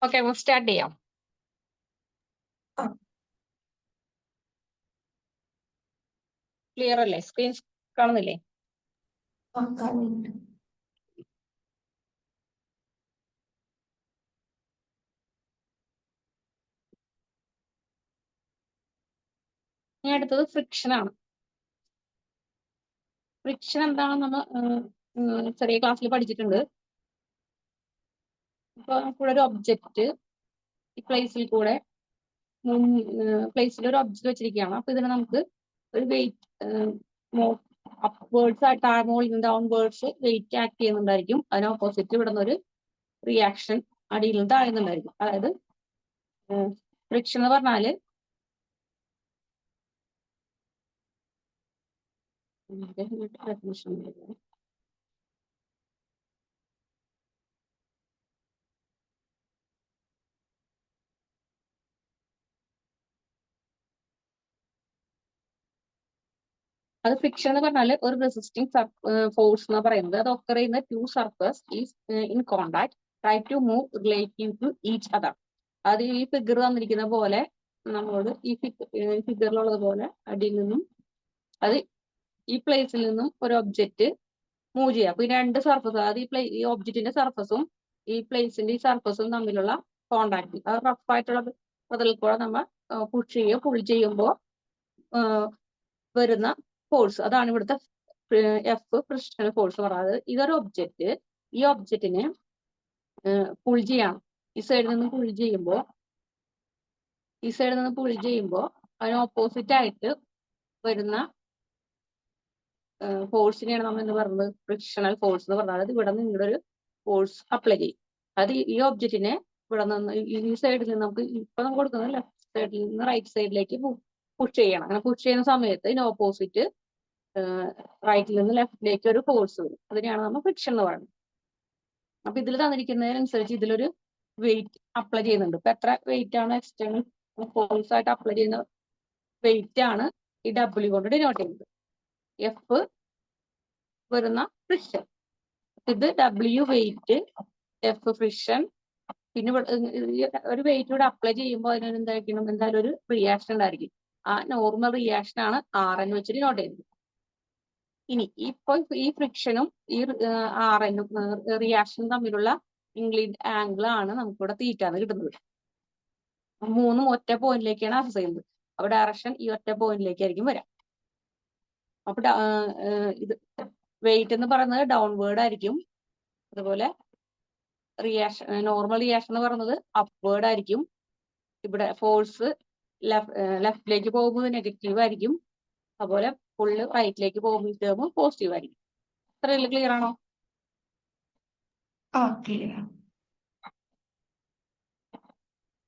Okay, നമുക്ക് start ചെയ്യാം. Clear അല്ലേ? സ്ക്രീൻ കാണുന്നില്ലേ? ഇനി അടുത്തത് ഫ്രിക്ഷൻ ആണ്. ഫ്രിക്ഷൻ എന്താണെന്ന് നമ്മൾ ചെറിയ ക്ലാസ്സിൽ പഠിച്ചിട്ടുണ്ട്. ഇപ്പൊ നമുക്കിവിടെ ഒരു ഒബ്ജക്റ്റ് ഈ പ്ലേസിൽ കൂടെ പ്ലേസിൽ ഒരു ഒബ്ജക്റ്റ് വെച്ചിരിക്കുകയാണ്. അപ്പൊ ഇതിനെ നമുക്ക് ഒരു വെയിറ്റ് അപ്വേർഡ്സ് ആയിട്ട് മുകളിൽ നിന്ന് ഡൗൺവേർഡ്സ് വെയിറ്റ് ആക്ട് ചെയ്യുന്നുണ്ടായിരിക്കും. അതിന് ഓപ്പോസിറ്റ് ഇവിടെ നിന്ന് ഒരു റിയാക്ഷൻ അടിയിൽ നിന്ന് താഴുന്നുണ്ടായിരിക്കും. അതായത് ഫ്രിക്ഷൻ എന്ന് പറഞ്ഞാല് അത് ഫ്രിക്ഷൻ എന്ന് പറഞ്ഞാൽ ഒരു റെസിസ്റ്റിംഗ് ഫോഴ്സ് എന്ന് പറയുന്നത് അത് ഒക്കർ ചെയ്യുന്ന two surface is in contact try to move relative to each other. അത് ഈ ഫിഗർ തന്നിരിക്കുന്ന പോലെ നമ്മളോട് ഈ ഫിഗറിലുള്ളത് പോലെ അടിയിൽ നിന്നും അത് ഈ പ്ലേസിൽ നിന്നും ഒരു ഒബ്ജക്റ്റ് മൂവ് ചെയ്യാം. അപ്പൊ ഈ രണ്ട് സർഫസ്, അതായത് ഈ ഒബ്ജക്റ്റിന്റെ സർഫസും ഈ പ്ലേസിന്റെ ഈ സർഫസും തമ്മിലുള്ള കോണ്ടാക്ട്, അത് റഫായിട്ടുള്ള അതിൽ കൂടെ നമ്മൾ പുഷ് ചെയ്യുക, പുൾ ചെയ്യുമ്പോൾ വരുന്ന ഫോഴ്സ്, അതാണ് ഇവിടുത്തെ എഫ് ഫ്രിക്ഷണൽ ഫോഴ്സ് പറയുന്നത്. ഇതൊരു ഒബ്ജക്റ്റ്, ഈ ഒബ്ജക്റ്റിനെ പുൾ ചെയ്യണം. ഈ സൈഡിൽ നിന്ന് പുൾ ചെയ്യുമ്പോൾ അതിന് ഓപ്പോസിറ്റ് ആയിട്ട് വരുന്ന ഫോഴ്സിനെയാണ് നമ്മൾ എന്ന് പറയുന്നത് ഫ്രിക്ഷണൽ ഫോഴ്സ് എന്ന് പറഞ്ഞാൽ. അത് ഇവിടെ നിന്ന് ഇങ്ങോട്ട് ഒരു ഫോഴ്സ് അപ്ലൈ ചെയ്യും. അത് ഈ ഒബ്ജക്റ്റിനെ ഇവിടെ നിന്ന് ഈ സൈഡിൽ നിന്ന് നമുക്ക് ഇപ്പൊ നമ്മൾ കൊടുക്കുന്നത് ലെഫ്റ്റ് സൈഡിൽ നിന്ന് റൈറ്റ് സൈഡിലേക്ക് പുഷ് ചെയ്യണം. അങ്ങനെ പുഷ് ചെയ്യുന്ന സമയത്ത് ഇതിന് ഓപ്പോസിറ്റ് റൈറ്റിൽ നിന്ന് ലെഫ്റ്റിലേക്ക് ഒരു ഫോഴ്സ് വരും. അതിനെയാണ് നമ്മൾ ഫ്രിക്ഷൻ എന്ന് പറയുന്നത്. അപ്പൊ ഇതിൽ തന്നിരിക്കുന്നതിനനുസരിച്ച് ഇതിലൊരു വെയിറ്റ് അപ്ലൈ ചെയ്യുന്നുണ്ട്. ഇപ്പൊ എത്ര വെയിറ്റ് ആണ് എക്സ്റ്റേണൽ ഫോഴ്സ് ആയിട്ട് അപ്ലൈ ചെയ്യുന്ന വെയിറ്റ് ആണ് ഈ ഡബ്ല്യു കൊണ്ട് ഡിനോട്ട് ചെയ്യുന്നത്. എഫ് വരുന്ന ഫ്രിക്ഷൻ, ഇത് ഡബ്ല്യു വെയിറ്റ്, എഫ് ഫ്രിക്ഷൻ. പിന്നെ ഒരു വെയിറ്റ് ഇവിടെ അപ്ലൈ ചെയ്യുമ്പോൾ അതിന് എന്തായാലും ഒരു റിയാക്ഷൻ ഉണ്ടായിരിക്കും. ആ നോർമൽ റിയാക്ഷൻ ആണ് ആർ എൻ വെച്ച് ഡിനോട്ട് ചെയ്യുന്നത്. ഇനി ഇപ്പൊ ഈ ഫ്രിക്ഷനും ഈ ആർ എന്നും റിയാക്ഷനും തമ്മിലുള്ള ഇൻക്ലീൻഡ് ആംഗിൾ ആണ് നമുക്കിവിടെ തീറ്റാന്ന് കിട്ടുന്നത്. മൂന്നും ഒറ്റ പോയിന്റിലേക്കാണ് ആക്സസ് ചെയ്യുന്നത്. അപ്പൊ ഡയറക്ഷൻ ഈ ഒറ്റ പോയിന്റിലേക്കായിരിക്കും വരാം. അപ്പൊ ഇത് വെയിറ്റ് എന്ന് പറയുന്നത് ഡൗൺവേർഡ് ആയിരിക്കും. അതുപോലെ നോർമൽ റിയാക്ഷൻ എന്ന് പറയുന്നത് അപ്വേർഡ് ആയിരിക്കും. ഇവിടെ ഫോഴ്സ് ലെഫ്റ്റിലേക്ക് പോകുമ്പോൾ നെഗറ്റീവ് ആയിരിക്കും. അതുപോലെ ഫുള്ള് റൈറ്റിലേക്ക് പോകുമ്പോൾ പോസിറ്റീവ് ആയിരിക്കും. ഇത്രയല്ലേ? ക്ലിയർ ആണോ?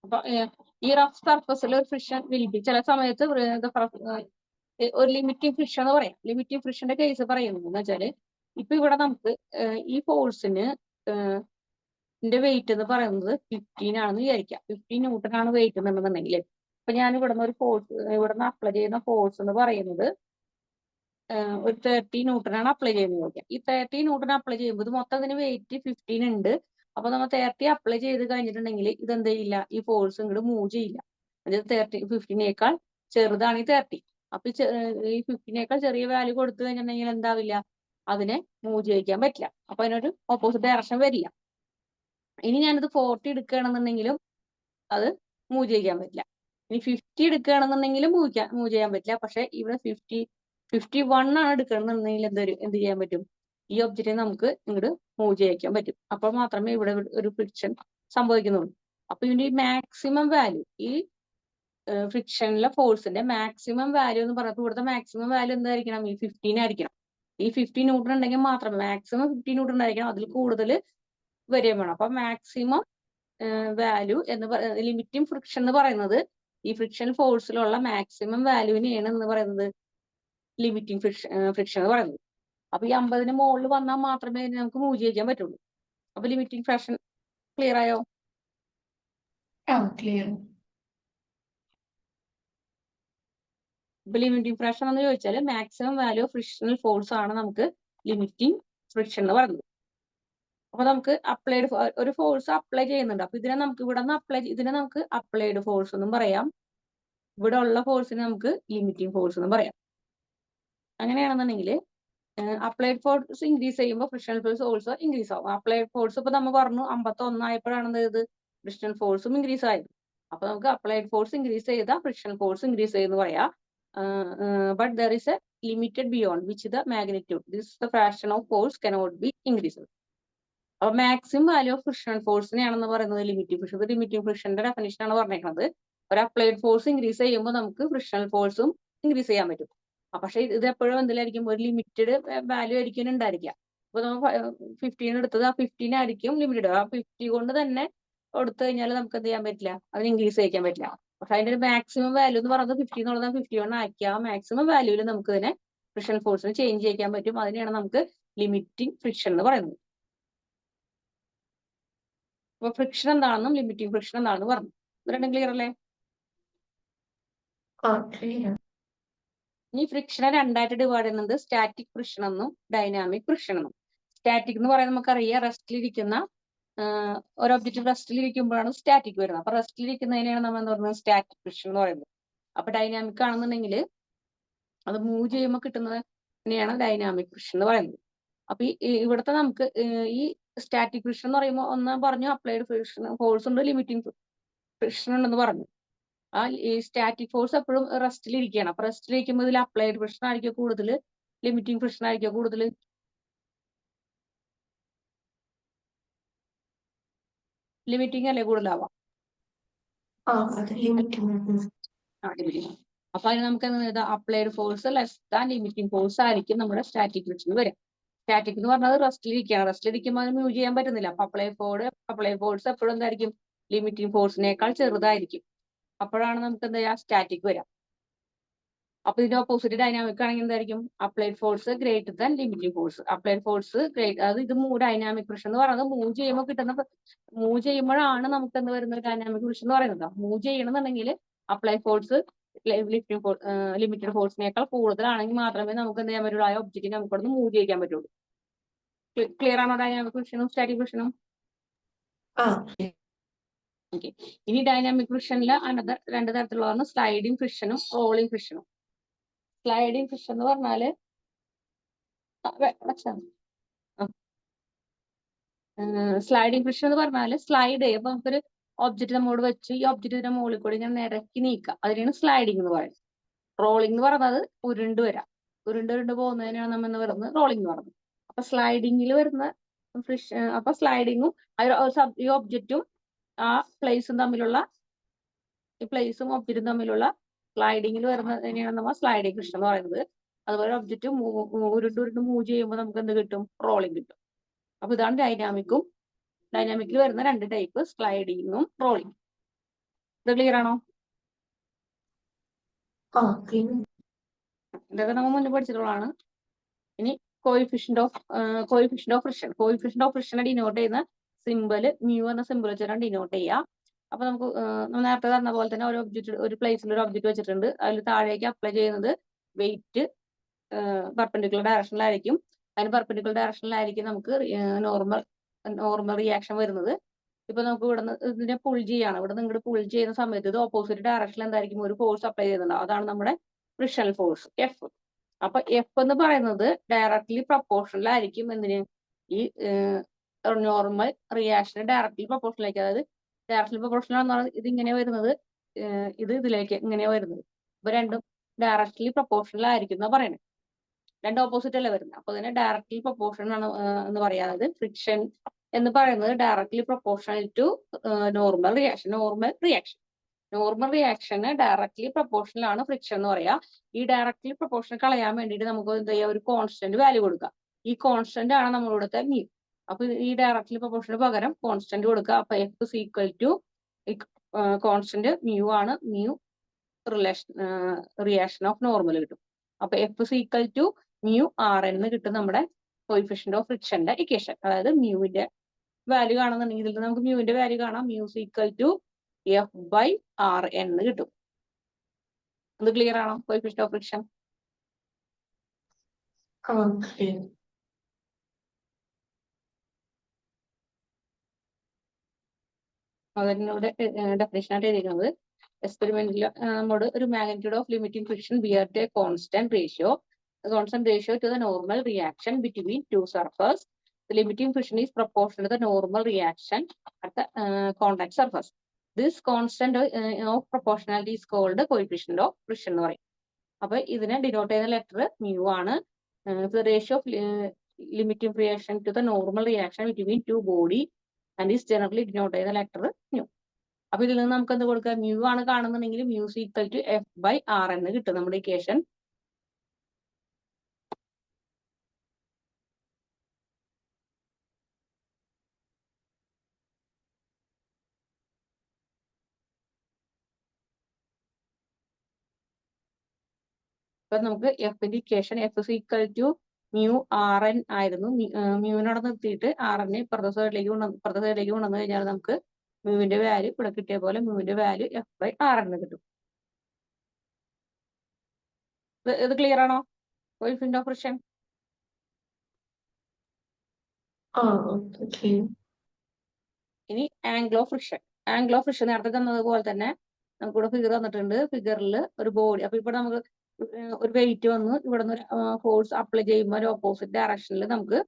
അപ്പൊ ഈ റഫ് സർഫസിൽ ഒരു ഫ്രിക്ഷൻ വിൽ ബി, ചില സമയത്ത് ഒരു ലിമിറ്റിംഗ് ഫ്രിക്ഷൻ എന്ന് പറയാം. ലിമിറ്റിംഗ് ഫ്രിക്ഷന്റെ കേസ് പറയുന്നത് എന്ന് വെച്ചാല്, ഇപ്പൊ ഇവിടെ നമുക്ക് ഈ ഫോഴ്സിന് വെയിറ്റ് എന്ന് പറയുന്നത് 15 ആണെന്ന് വിചാരിക്കാം. 15 ന്യൂട്ടൺ ആണ് വെയിറ്റ് എന്നുണ്ടെന്നുണ്ടെങ്കിൽ, ഇപ്പൊ ഞാൻ ഇവിടുന്ന് ഒരു ഫോഴ്സ്, ഇവിടുന്ന് അപ്ലൈ ചെയ്യുന്ന ഫോഴ്സ് എന്ന് പറയുന്നത് ഒരു 30 ന്യൂട്ടൺ ആണ് അപ്ലൈ ചെയ്യുന്നത് നോക്കാം. ഈ 30 ന്യൂട്ടൺ അപ്ലൈ ചെയ്യുമ്പോൾ മൊത്തം ഇതിന് വെയിറ്റ് 15 ഉണ്ട്. അപ്പൊ നമ്മൾ 30 അപ്ലൈ ചെയ്ത് കഴിഞ്ഞിട്ടുണ്ടെങ്കിൽ ഇതെന്ത് ചെയ്യില്ല, ഈ ഫോഴ്സ് ഇങ്ങോട്ട് മൂവ് ചെയ്യില്ല. അതായത് 15നേക്കാൾ ചെറുതാണ് ഈ 30. അപ്പൊ ഈ 15നേക്കാൾ ചെറിയ വാല്യൂ കൊടുത്തു കഴിഞ്ഞിട്ടുണ്ടെങ്കിൽ എന്താവില്ല, അതിനെ മൂവ് ചെയ്യിക്കാൻ പറ്റില്ല. അപ്പൊ അതിനൊരു ഓപ്പോസിറ്റ് ഡയറക്ഷൻ വരില്ല. ഇനി ഞാനിത് 40 എടുക്കുകയാണെന്നുണ്ടെങ്കിലും അത് മൂവ് ചെയ്യാൻ പറ്റില്ല. ഇനി 50 എടുക്കുകയാണെന്നുണ്ടെങ്കിലും മൂവ് ചെയ്യാൻ പറ്റില്ല. പക്ഷെ ഇവിടെ 51 ആണ് എടുക്കണമെന്നുണ്ടെങ്കിൽ എന്ത് ചെയ്യാൻ പറ്റും, ഈ ഒബ്ജക്റ്റിനെ നമുക്ക് ഇങ്ങോട്ട് മൂവ് ചെയ്യിക്കാൻ പറ്റും. അപ്പോൾ മാത്രമേ ഇവിടെ ഒരു ഫ്രിക്ഷൻ സംഭവിക്കുന്നുള്ളൂ. അപ്പൊ ഇതിന്റെ ഈ മാക്സിമം വാല്യൂ, ഈ ഫ്രിക്ഷനിലെ ഫോഴ്സിന്റെ മാക്സിമം വാല്യൂ എന്ന് പറയുമ്പോൾ ഇവിടുത്തെ മാക്സിമം വാല്യൂ എന്തായിരിക്കണം, ഈ 15 ആയിരിക്കണം. ഈ 15 ന്യൂട്ടൺ ഉണ്ടെങ്കിൽ മാത്രം, മാക്സിമം 15 ന്യൂട്ടൺ ഉണ്ടായിരിക്കണം. അതിൽ കൂടുതൽ വരികയും വേണം. അപ്പൊ മാക്സിമം വാല്യൂ ലിമിറ്റിംഗ് ഫ്രിക്ഷൻ എന്ന് പറയുന്നത് ഈ ഫ്രിക്ഷൻ ഫോഴ്സിലുള്ള മാക്സിമം വാല്യൂവിനെയാണ് എന്ന് പറയുന്നത് ലിമിറ്റിംഗ് ഫ്രിക്ഷൻ എന്ന് പറയുന്നത്. അപ്പൊ ഈ 50ന് മുകളിൽ വന്നാൽ മാത്രമേ നമുക്ക് മൂവ് ചെയ്യാൻ പറ്റുള്ളൂ. അപ്പൊ ലിമിറ്റിംഗ് ഫ്രിക്ഷൻ ക്ലിയർ ആയോ? ക്ലിയർ. ഇപ്പൊ ലിമിറ്റിംഗ് ഫ്രിക്ഷൻ എന്ന് ചോദിച്ചാൽ maximum value of frictional force ആണ് നമുക്ക് ലിമിറ്റിംഗ് ഫ്രിക്ഷൻ എന്ന് പറയുന്നത്. അപ്പൊ നമുക്ക് അപ്ലൈഡ് ഒരു ഫോഴ്സ് അപ്ലൈ ചെയ്യുന്നുണ്ട്. അപ്പൊ ഇതിനെ നമുക്ക് ഇവിടെ നിന്ന് ഇതിനെ നമുക്ക് അപ്ലൈഡ് ഫോഴ്സ് എന്നും പറയാം. ഇവിടെ ഉള്ള ഫോഴ്സിനെ നമുക്ക് ലിമിറ്റിംഗ് ഫോഴ്സ് എന്നും പറയാം. അങ്ങനെയാണെന്നുണ്ടെങ്കിൽ അപ്ലൈഡ് ഫോഴ്സ് ഇൻക്രീസ് ചെയ്യുമ്പോൾ ഫ്രിക്ഷണൽ ഫോഴ്സ് ഓൾസോ ഇൻക്രീസ് ആവും. അപ്ലൈഡ് ഫോഴ്സ് ഇപ്പൊ നമ്മൾ പറഞ്ഞു 51 ആയപ്പോഴാണ് ഇത് ഫ്രിക്ഷണൽ ഫോഴ്സും ഇൻക്രീസ് ആയത്. അപ്പൊ നമുക്ക് അപ്ലൈഡ് ഫോഴ്സ് ഇൻക്രീസ് ചെയ്താൽ ഫ്രിക്ഷണൽ ഫോഴ്സ് ഇൻക്രീസ് ചെയ്യുന്നു പറയാം. But there is A limited beyond which the magnitude this the fraction of force cannot be increase. അപ്പൊ മാക്സിമം വാല്യൂ ഓഫ് ഫ്രിക്ഷണൽ ഫോഴ്സിനെയാണെന്ന് പറയുന്നത് ലിമിറ്റിംഗ് ഫ്രിക്ഷൻ. ലിമിറ്റിംഗ് ഫ്രിക്ഷന്റെ ഡെഫിനിഷൻ ആണ് പറഞ്ഞേക്കുന്നത്. ഒരു applied force increase ചെയ്യുമ്പോൾ നമുക്ക് frictional ഫോഴ്സും ഇൻക്രീസ് ചെയ്യാൻ പറ്റും. പക്ഷെ ഇത് എപ്പോഴും എന്തിലായിരിക്കും, ഒരു ലിമിറ്റഡ് വാല്യൂ ആയിരിക്കും ഉണ്ടായിരിക്കുക. അപ്പൊ നമ്മൾ 15 എടുത്തത് ആ 15 ആയിരിക്കും ലിമിറ്റഡ്. ആ 50 കൊണ്ട് തന്നെ കൊടുത്തു കഴിഞ്ഞാൽ നമുക്ക് എന്ത് ചെയ്യാൻ പറ്റില്ല, അതിന് ഇൻക്രീസ് ചെയ്യിക്കാൻ പറ്റില്ല. പക്ഷെ അതിന്റെ ഒരു മാക്സിമം വാല്യൂ എന്ന് പറയുന്നത് 50 എന്നുള്ളത് 51 ആക്കിയ ആ മാക്സിമം വാല്യൂവിൽ നമുക്ക് ഇതിനെ ഫ്രിക്ഷണൽ ഫോഴ്സിന് ചേഞ്ച് ചെയ്യിക്കാൻ പറ്റും. അതിനെയാണ് നമുക്ക് ലിമിറ്റിംഗ് ഫ്രിക്ഷൻ എന്ന് പറയുന്നത്. അപ്പൊ ഫ്രിക്ഷൻ എന്താണെന്നും ലിമിറ്റിംഗ് ഫ്രിക്ഷൻ എന്താണെന്ന് പറഞ്ഞു. ഇത് രണ്ടും ക്ലിയർ അല്ലേ? ഈ ഫ്രിക്ഷനെ രണ്ടായിട്ട് ഡിവൈഡ് ചെയ്യുന്നത് സ്റ്റാറ്റിക് ഫ്രിക്ഷൻ എന്നും ഡൈനാമിക് ഫ്രിക്ഷൻ എന്നും. സ്റ്റാറ്റിക് എന്ന് പറയുന്നത് നമുക്കറിയാം, റെസ്റ്റിലിരിക്കുന്ന ഒരു ഒബ്ജക്റ്റ് റെസ്റ്റിലിരിക്കുമ്പോഴാണ് സ്റ്റാറ്റിക് വരുന്നത്. അപ്പൊ റെസ്റ്റിലിരിക്കുന്നതിനെയാണ് നമ്മൾ എന്താ പറയുന്നത്, സ്റ്റാറ്റിക് ഫ്രിക്ഷൻ എന്ന് പറയുന്നത്. അപ്പൊ ഡൈനാമിക് ആണെന്നുണ്ടെങ്കിൽ അത് മൂവ് ചെയ്യുമ്പോൾ കിട്ടുന്നതിനെയാണ് ഡൈനാമിക് ഫ്രിക്ഷൻ എന്ന് പറയുന്നത്. അപ്പൊ ഇവിടുത്തെ നമുക്ക് ഈ സ്റ്റാറ്റിക് ഫ്രിക്ഷൻ എന്ന് പറയുമ്പോൾ ഒന്ന് പറഞ്ഞു അപ്ലൈഡ് ഫ്രിക്ഷൻ ഫോഴ്സ് ഉണ്ട്, ലിമിറ്റിംഗ് ഫ്രിക്ഷൻ ഉണ്ടെന്ന് പറഞ്ഞു. ആ ഈ സ്റ്റാറ്റിക് ഫോഴ്സ് എപ്പോഴും റെസ്റ്റിലിരിക്കുകയാണ്. അപ്പൊ റെസ്റ്റിലിരിക്കുമ്പോൾ ഇതിൽ അപ്ലൈഡ് ഫ്രിക്ഷൻ ആയിരിക്കും കൂടുതൽ, ലിമിറ്റിംഗ് ഫ്രിക്ഷൻ ആയിരിക്കും കൂടുതൽ. ലിമിറ്റിംഗ് അല്ലേ കൂടുതലാവാം. അപ്പൊ അതിന് നമുക്ക് applied force less than limiting force ആയിരിക്കും നമ്മുടെ സ്റ്റാറ്റിക് ഫ്രിക്ഷൻ വരിക. സ്റ്റാറ്റിക് എന്ന് പറഞ്ഞത് റെസ്റ്റിലിരിക്കുകയാണ്. റെസ്റ്റിലിരിക്കുമ്പോൾ അതിന് മൂവ് ചെയ്യാൻ പറ്റുന്നില്ല. അപ്പൊ അപ്ലൈഡ് ഫോഴ്സ് എപ്പോഴും എന്തായിരിക്കും, ലിമിറ്റിംഗ് ഫോഴ്സിനേക്കാൾ ചെറുതായിരിക്കും. അപ്പോഴാണ് നമുക്ക് എന്താ ചെയ്യാ, സ്റ്റാറ്റിക് വരാം. അപ്പൊ ഇതിന്റെ ഓപ്പോസിറ്റ് ഡൈനാമിക് ആണെങ്കിൽ എന്തായിരിക്കും, applied force greater than limiting force. Applied force അത് ഇത് ഡൈനാമിക് ഫ്രിക്ഷൻ എന്ന് പറയുന്നത് മൂവ് ചെയ്യുമ്പോൾ കിട്ടുന്ന, മൂവ് ചെയ്യുമ്പോഴാണ് നമുക്ക് എന്ത് വരുന്നത്, ഡൈനാമിക് ഫ്രിക്ഷൻ എന്ന് പറയുന്നത്. മൂവ് ചെയ്യണമെന്നുണ്ടെങ്കിൽ അപ്ലൈഡ് ഫോഴ്സ് ലിമിറ്റഡ് ഫോഴ്സിനേക്കാൾ കൂടുതലാണെങ്കിൽ മാത്രമേ നമുക്ക് എന്ത് ചെയ്യാൻ പറ്റുള്ളൂ, ആ ഒബ്ജക്റ്റിനെ നമുക്കൊന്ന് മൂവ് ചെയ്യിക്കാൻ പറ്റുള്ളൂ. ക്ലിയർ ആണോ ഡൈനാമിക് ഫ്രിക്ഷനും സ്റ്റാറ്റിക് ഫ്രിക്ഷനും? ഓക്കെ. ഇനി ഡൈനാമിക് ഫ്രിക്ഷനിൽ രണ്ട് തരത്തിലുള്ളതാണ് സ്ലൈഡിംഗ് ഫ്രിക്ഷനും റോളിംഗ് ഫ്രിക്ഷനും. സ്ലൈഡിംഗ് ഫ്രിക്ഷൻ എന്ന് പറഞ്ഞാല് സ്ലൈഡിംഗ് ഫ്രിക്ഷൻ എന്ന് പറഞ്ഞാല് സ്ലൈഡ് ചെയ്യുമ്പോൾ നമുക്കൊരു ഒബ്ജക്റ്റ് നമ്മോട് വെച്ച് ഈ ഒബ്ജക്റ്റിന്റെ മുകളിൽ കൂടി ഞാൻ നിരക്കി നീക്കാം, അതിനാണ് സ്ലൈഡിംഗ് എന്ന് പറയുന്നത്. റോളിംഗ് എന്ന് പറയുന്നത് ഉരുണ്ട് വരാം, ഉരുണ്ട് പോകുന്നതിനാണ് നമ്മൾ എന്ന് പറയുന്നത് റോളിംഗ് എന്ന് പറയുന്നത്. അപ്പൊ സ്ലൈഡിങ്ങിൽ വരുന്ന ഫ്രിക്ഷൻ, അപ്പൊ സ്ലൈഡിങ്ങും ഈ ഒബ്ജക്റ്റും ആ പ്ലേസും തമ്മിലുള്ള, ഈ പ്ലേസും ഒബ്ജക്റ്റും തമ്മിലുള്ള സ്ലൈഡിങ്ങിൽ വരുന്നതിനെയാണ് നമ്മൾ സ്ലൈഡിംഗ് ഫ്രിക്ഷൻ എന്ന് പറയുന്നത്. അതുപോലെ ഒബ്ജക്റ്റ് ഉരുണ്ട് മൂവ് ചെയ്യുമ്പോൾ നമുക്ക് എന്ത് കിട്ടും, റോളിംഗ് കിട്ടും. അപ്പൊ ഇതാണ് ഡൈനാമിക്കിൽ വരുന്ന രണ്ട് ടൈപ്പ്, സ്ലൈഡിങ്ങും റോളിംഗ്. ഇത് ക്ലിയർ ആണോ? ഇതൊക്കെ നമ്മൾ മുന്നേ പഠിച്ചിട്ടുള്ളതാണ്. ഇനി coefficient of friction. Coefficient of ഫ്രിക്ഷനെ ഡിനോട്ട് ചെയ്യുന്ന സിമ്പിൾ മ്യൂ എന്ന സിമ്പിൾ വെച്ചിട്ടാണ് ഡിനോട്ട് ചെയ്യുക. അപ്പൊ നമുക്ക് നേരത്തെ പറഞ്ഞ പോലെ തന്നെ ഒരു പ്ലേസിൽ ഒരു ഒബ്ജക്റ്റ് വെച്ചിട്ടുണ്ട്, അതിൽ താഴേക്ക് അപ്ലൈ ചെയ്യുന്നത് വെയിറ്റ് പെർപെൻഡിക്കുലർ ഡയറക്ഷനിലായിരിക്കും. അതിന് പെർപെൻഡിക്കുലർ ഡയറക്ഷനിലായിരിക്കും നമുക്ക് നോർമൽ റിയാക്ഷൻ വരുന്നത്. ഇപ്പൊ നമുക്ക് ഇവിടെ ഇതിനെ പുൾ ചെയ്യാണ്, ഇവിടെ നിന്ന് ഇങ്ങോട്ട് പുൾ ചെയ്യുന്ന സമയത്ത് ഇത് ഓപ്പോസിറ്റ് ഡയറക്ഷനിൽ എന്തായിരിക്കും, ഒരു ഫോഴ്സ് അപ്ലൈ ചെയ്യുന്നുണ്ടാവും. അതാണ് നമ്മുടെ ഫ്രിക്ഷണൽ ഫോഴ്സ് എഫ്. അപ്പൊ എഫ് എന്ന് പറയുന്നത് ഡയറക്ട്ലി പ്രപ്പോർഷണൽ ആയിരിക്കും എന്തിന്, ഈ നോർമൽ റിയാക്ഷന് ഡയറക്ട്ലി പ്രപ്പോർഷനിലേക്ക്. അതായത് ഡയറക്ട്ലി പ്രപ്പോർഷണൽ എന്ന് പറയുന്നത് ഇതിങ്ങനെ വരുന്നത്, ഇതിലേക്ക് ഇങ്ങനെ വരുന്നത്. ഇപ്പൊ രണ്ടും ഡയറക്ട്ലി പ്രപ്പോർഷണൽ ആയിരിക്കും എന്നാ പറയുന്നത്. രണ്ട് ഓപ്പോസിറ്റ് അല്ലേ വരുന്നത്. അപ്പൊ ഇതിനെ ഡയറക്ട്ലി പ്രപ്പോർഷണൽ ആണ് എന്ന് പറയാം. അതായത് ഫ്രിക്ഷൻ എന്ന് പറയുന്നത് ഡയറക്ട്ലി പ്രപ്പോർഷണൽ ടു നോർമൽ റിയാക്ഷന് ഡയറക്ട്ലി പ്രപ്പോർഷണൽ ആണ് ഫ്രിക്ഷൻ എന്ന് പറയാ. ഈ ഡയറക്ട്ലി പ്രപ്പോർഷണൽ കളയാൻ വേണ്ടിയിട്ട് നമുക്ക് എന്താ ചെയ്യാം, ഒരു കോൺസ്റ്റന്റ് വാല്യൂ കൊടുക്കാം. ഈ കോൺസ്റ്റന്റ് ആണ് നമ്മളിവിടുത്തെ മ്യൂ. അപ്പൊ ഈ ഡയറക്ട്ലി പ്രപ്പോർഷണൽ പകരം കോൺസ്റ്റന്റ് കൊടുക്കുക. അപ്പൊ F is equal to constant mu ആണ്, മ്യൂ റിയാക്ഷൻ ഓഫ് നോർമൽ കിട്ടും. അപ്പൊ F is equal to mu R എന്ന് കിട്ടും നമ്മുടെ കോയിഫിഷ്യന്റ് ഓഫ് ഫ്രിക്ഷന്റെ ഇക്വേഷൻ. അതായത് മ്യൂവിന്റെ വാല്യൂ കാണുന്നുണ്ടെങ്കിൽ ഇതിൽ നമുക്ക് മ്യൂവിന്റെ വാല്യൂ കാണാം, mu is equal to F by R എന്ന് കിട്ടും. ഇത് ക്ലിയർ ആണോ, കോയിഫിഷ്യന്റ് ഓഫ് ഫ്രിക്ഷൻ? അതിനോട് ഡെഫിനേഷൻ ആയിട്ട് എഴുതിയിരിക്കുന്നത് എക്സ്പെരിമെന്റിൽ നമ്മോട് ഒരു magnitude of limiting friction bear a constant ratio to the normal reaction between two surface. The limiting friction is proportional to the normal reaction at the contact surface. This constant of proportionality is called the coefficient of friction എന്ന് പറയും. അപ്പൊ ഇതിനെ denote ചെയ്യുന്ന letter mu ആണ്. The ratio of limiting friction to the normal reaction between two body and is generally denoted ചെയ്യുന്ന letter mu. അപ്പൊ ഇതിൽ നിന്ന് നമുക്ക് എന്ത് കൊടുക്കാം? മ്യൂ ആണ് കാണുന്നുണ്ടെങ്കിൽ mu equal to F by R എന്ന് കിട്ടും നമ്മുടെ ഇക്വേഷൻ. അപ്പൊ നമുക്ക് എഫിന്റെ equation F is equal to mu R N ആയിരുന്നു. മ്യൂവിനോടെ നിർത്തിയിട്ട് ആർ എന്നെ ഇപ്പുറത്തെ സൈഡിലേക്ക് കൊണ്ടുവന്നു കഴിഞ്ഞാൽ നമുക്ക് മ്യൂവിന്റെ വാല്യൂ ഇവിടെ കിട്ടിയ പോലെ മ്യൂവിന്റെ വാല്യൂ എഫ് ബൈ ആർ എന്ന് കിട്ടും. ഇത് ക്ലിയർ ആണോ? Coefficient of friction. ഇനി angle of friction. Angle of friction നേരത്തെ തന്നതുപോലെ തന്നെ നമുക്കിവിടെ ഫിഗർ തന്നിട്ടുണ്ട്. ഫിഗറിൽ ഒരു ബോഡി, അപ്പൊ ഇവിടെ നമുക്ക് ഒരു വെയിറ്റ് വന്ന് ഇവിടെ നിന്ന് ഫോഴ്സ് അപ്ലൈ ചെയ്യുമ്പോൾ ഒരു ഓപ്പോസിറ്റ് ഡയറക്ഷനിൽ നമുക്ക്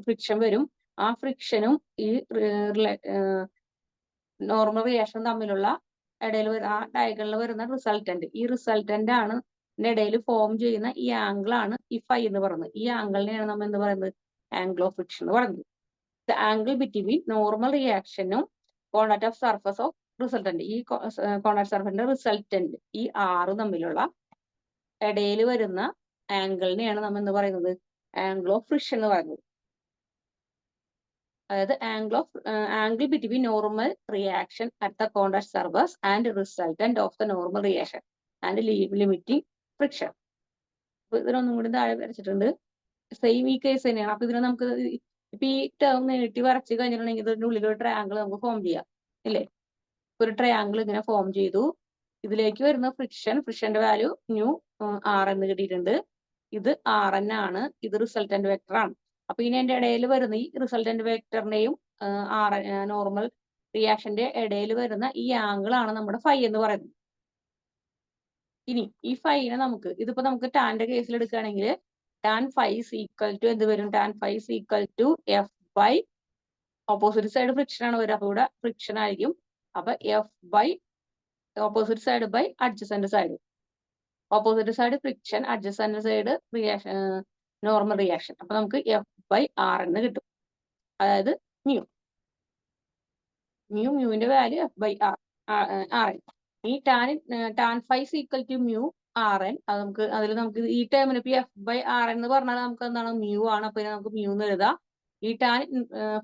ഫ്രിക്ഷൻ വരും. ആ ഫ്രിക്ഷനും ഈ നോർമൽ റിയാക്ഷനും തമ്മിലുള്ള ഇടയിൽ ആ ഡയഗണലിൽ വരുന്ന റിസൾട്ടന്റ്, ഈ റിസൾട്ടന്റ് ആണ് ഇടയിൽ ഫോം ചെയ്യുന്ന ഈ ആംഗിൾ ആണ് ഈ ഫൈ എന്ന് പറയുന്നത്. ഈ ആംഗിളിനെയാണ് നമ്മൾ എന്ത് പറയുന്നത്? ആംഗിൾ ഓഫ് ഫ്രിക്ഷൻ എന്ന് പറയുന്നത്. ദ ആംഗിൾ ബിറ്റ്വീൻ നോർമൽ റിയാക്ഷനും contact of surface of resultant, ഈ കോണ്ടാക്ട് സർഫസിന്റെ റിസൾട്ടന്റ് ഈ ആറ് തമ്മിലുള്ള ഇടയിൽ വരുന്ന ആംഗിളിനെയാണ് നമ്മൾ എന്ത് പറയുന്നത്? ആംഗിൾ ഓഫ് ഫ്രിക്ഷൻ എന്ന് പറയുന്നത്. അതായത് angle between normal reaction at the contact surface and resultant of the normal reaction and limiting friction. അപ്പൊ ഇതിനൊന്നും കൂടി താഴെ വരച്ചിട്ടുണ്ട്. സെയിം ഈ കേസ് തന്നെയാണ്. അപ്പൊ ഇതിനെ നമുക്ക് ഇപ്പൊ ഈ ടേം നീട്ടി വരച്ച് കഴിഞ്ഞിട്ടുണ്ടെങ്കിൽ ഇതിന്റെ ഉള്ളിൽ ഒരു ട്രയാങ്കിൾ നമുക്ക് ഫോം ചെയ്യാം, ഇല്ലേ? ഒരു ട്രയാങ്കിൾ ഇങ്ങനെ ഫോം ചെയ്തു. ഇതിലേക്ക് വരുന്ന ഫ്രിക്ഷന്റെ വാല്യൂ ന്യൂ ആർ എന്ന് കിട്ടിയിട്ടുണ്ട്. ഇത് ആർ എൻ ആണ്. ഇത് റിസൾട്ടന്റ് വെക്ടർ ആണ്. അപ്പൊ ഇനി എന്റെ ഇടയിൽ വരുന്ന ഈ റിസൾട്ടന്റ് വെക്ടറിന്റെയും നോർമൽ റിയാക്ഷന്റെ ഇടയിൽ വരുന്ന ഈ ആംഗിൾ ആണ് നമ്മുടെ ഫൈ എന്ന് പറയുന്നത്. ഇനി ഈ ഫൈനെ ഇതിപ്പോ നമുക്ക് ടാന്റെ കേസിൽ എടുക്കുകയാണെങ്കിൽ ടാൻ ഫൈ ഈക്വൽ ടു എന്ത് വരും? Tan phi equal to F by opposite side friction ആണ് വരിക. അപ്പൊ ഇവിടെ ഫ്രിക്ഷൻ ആയിരിക്കും. അപ്പൊ F by opposite side by adjacent side. Opposite side friction, adjacent side reaction, normal reaction. അപ്പൊ നമുക്ക് എഫ് ബൈ ആർ എന്ന് കിട്ടും. അതായത് മ്യൂവിന്റെ value F by R N. ഈ tan phi equal to mu R N. അത് നമുക്ക് ഈ ടൈമിന് ഇപ്പൊ എഫ് ബൈ ആർ എന്ന് പറഞ്ഞാൽ നമുക്ക് എന്താണ്? മ്യൂ ആണ്. അപ്പൊ നമുക്ക് മ്യൂ എന്ന് എഴുതാം. ഈ tan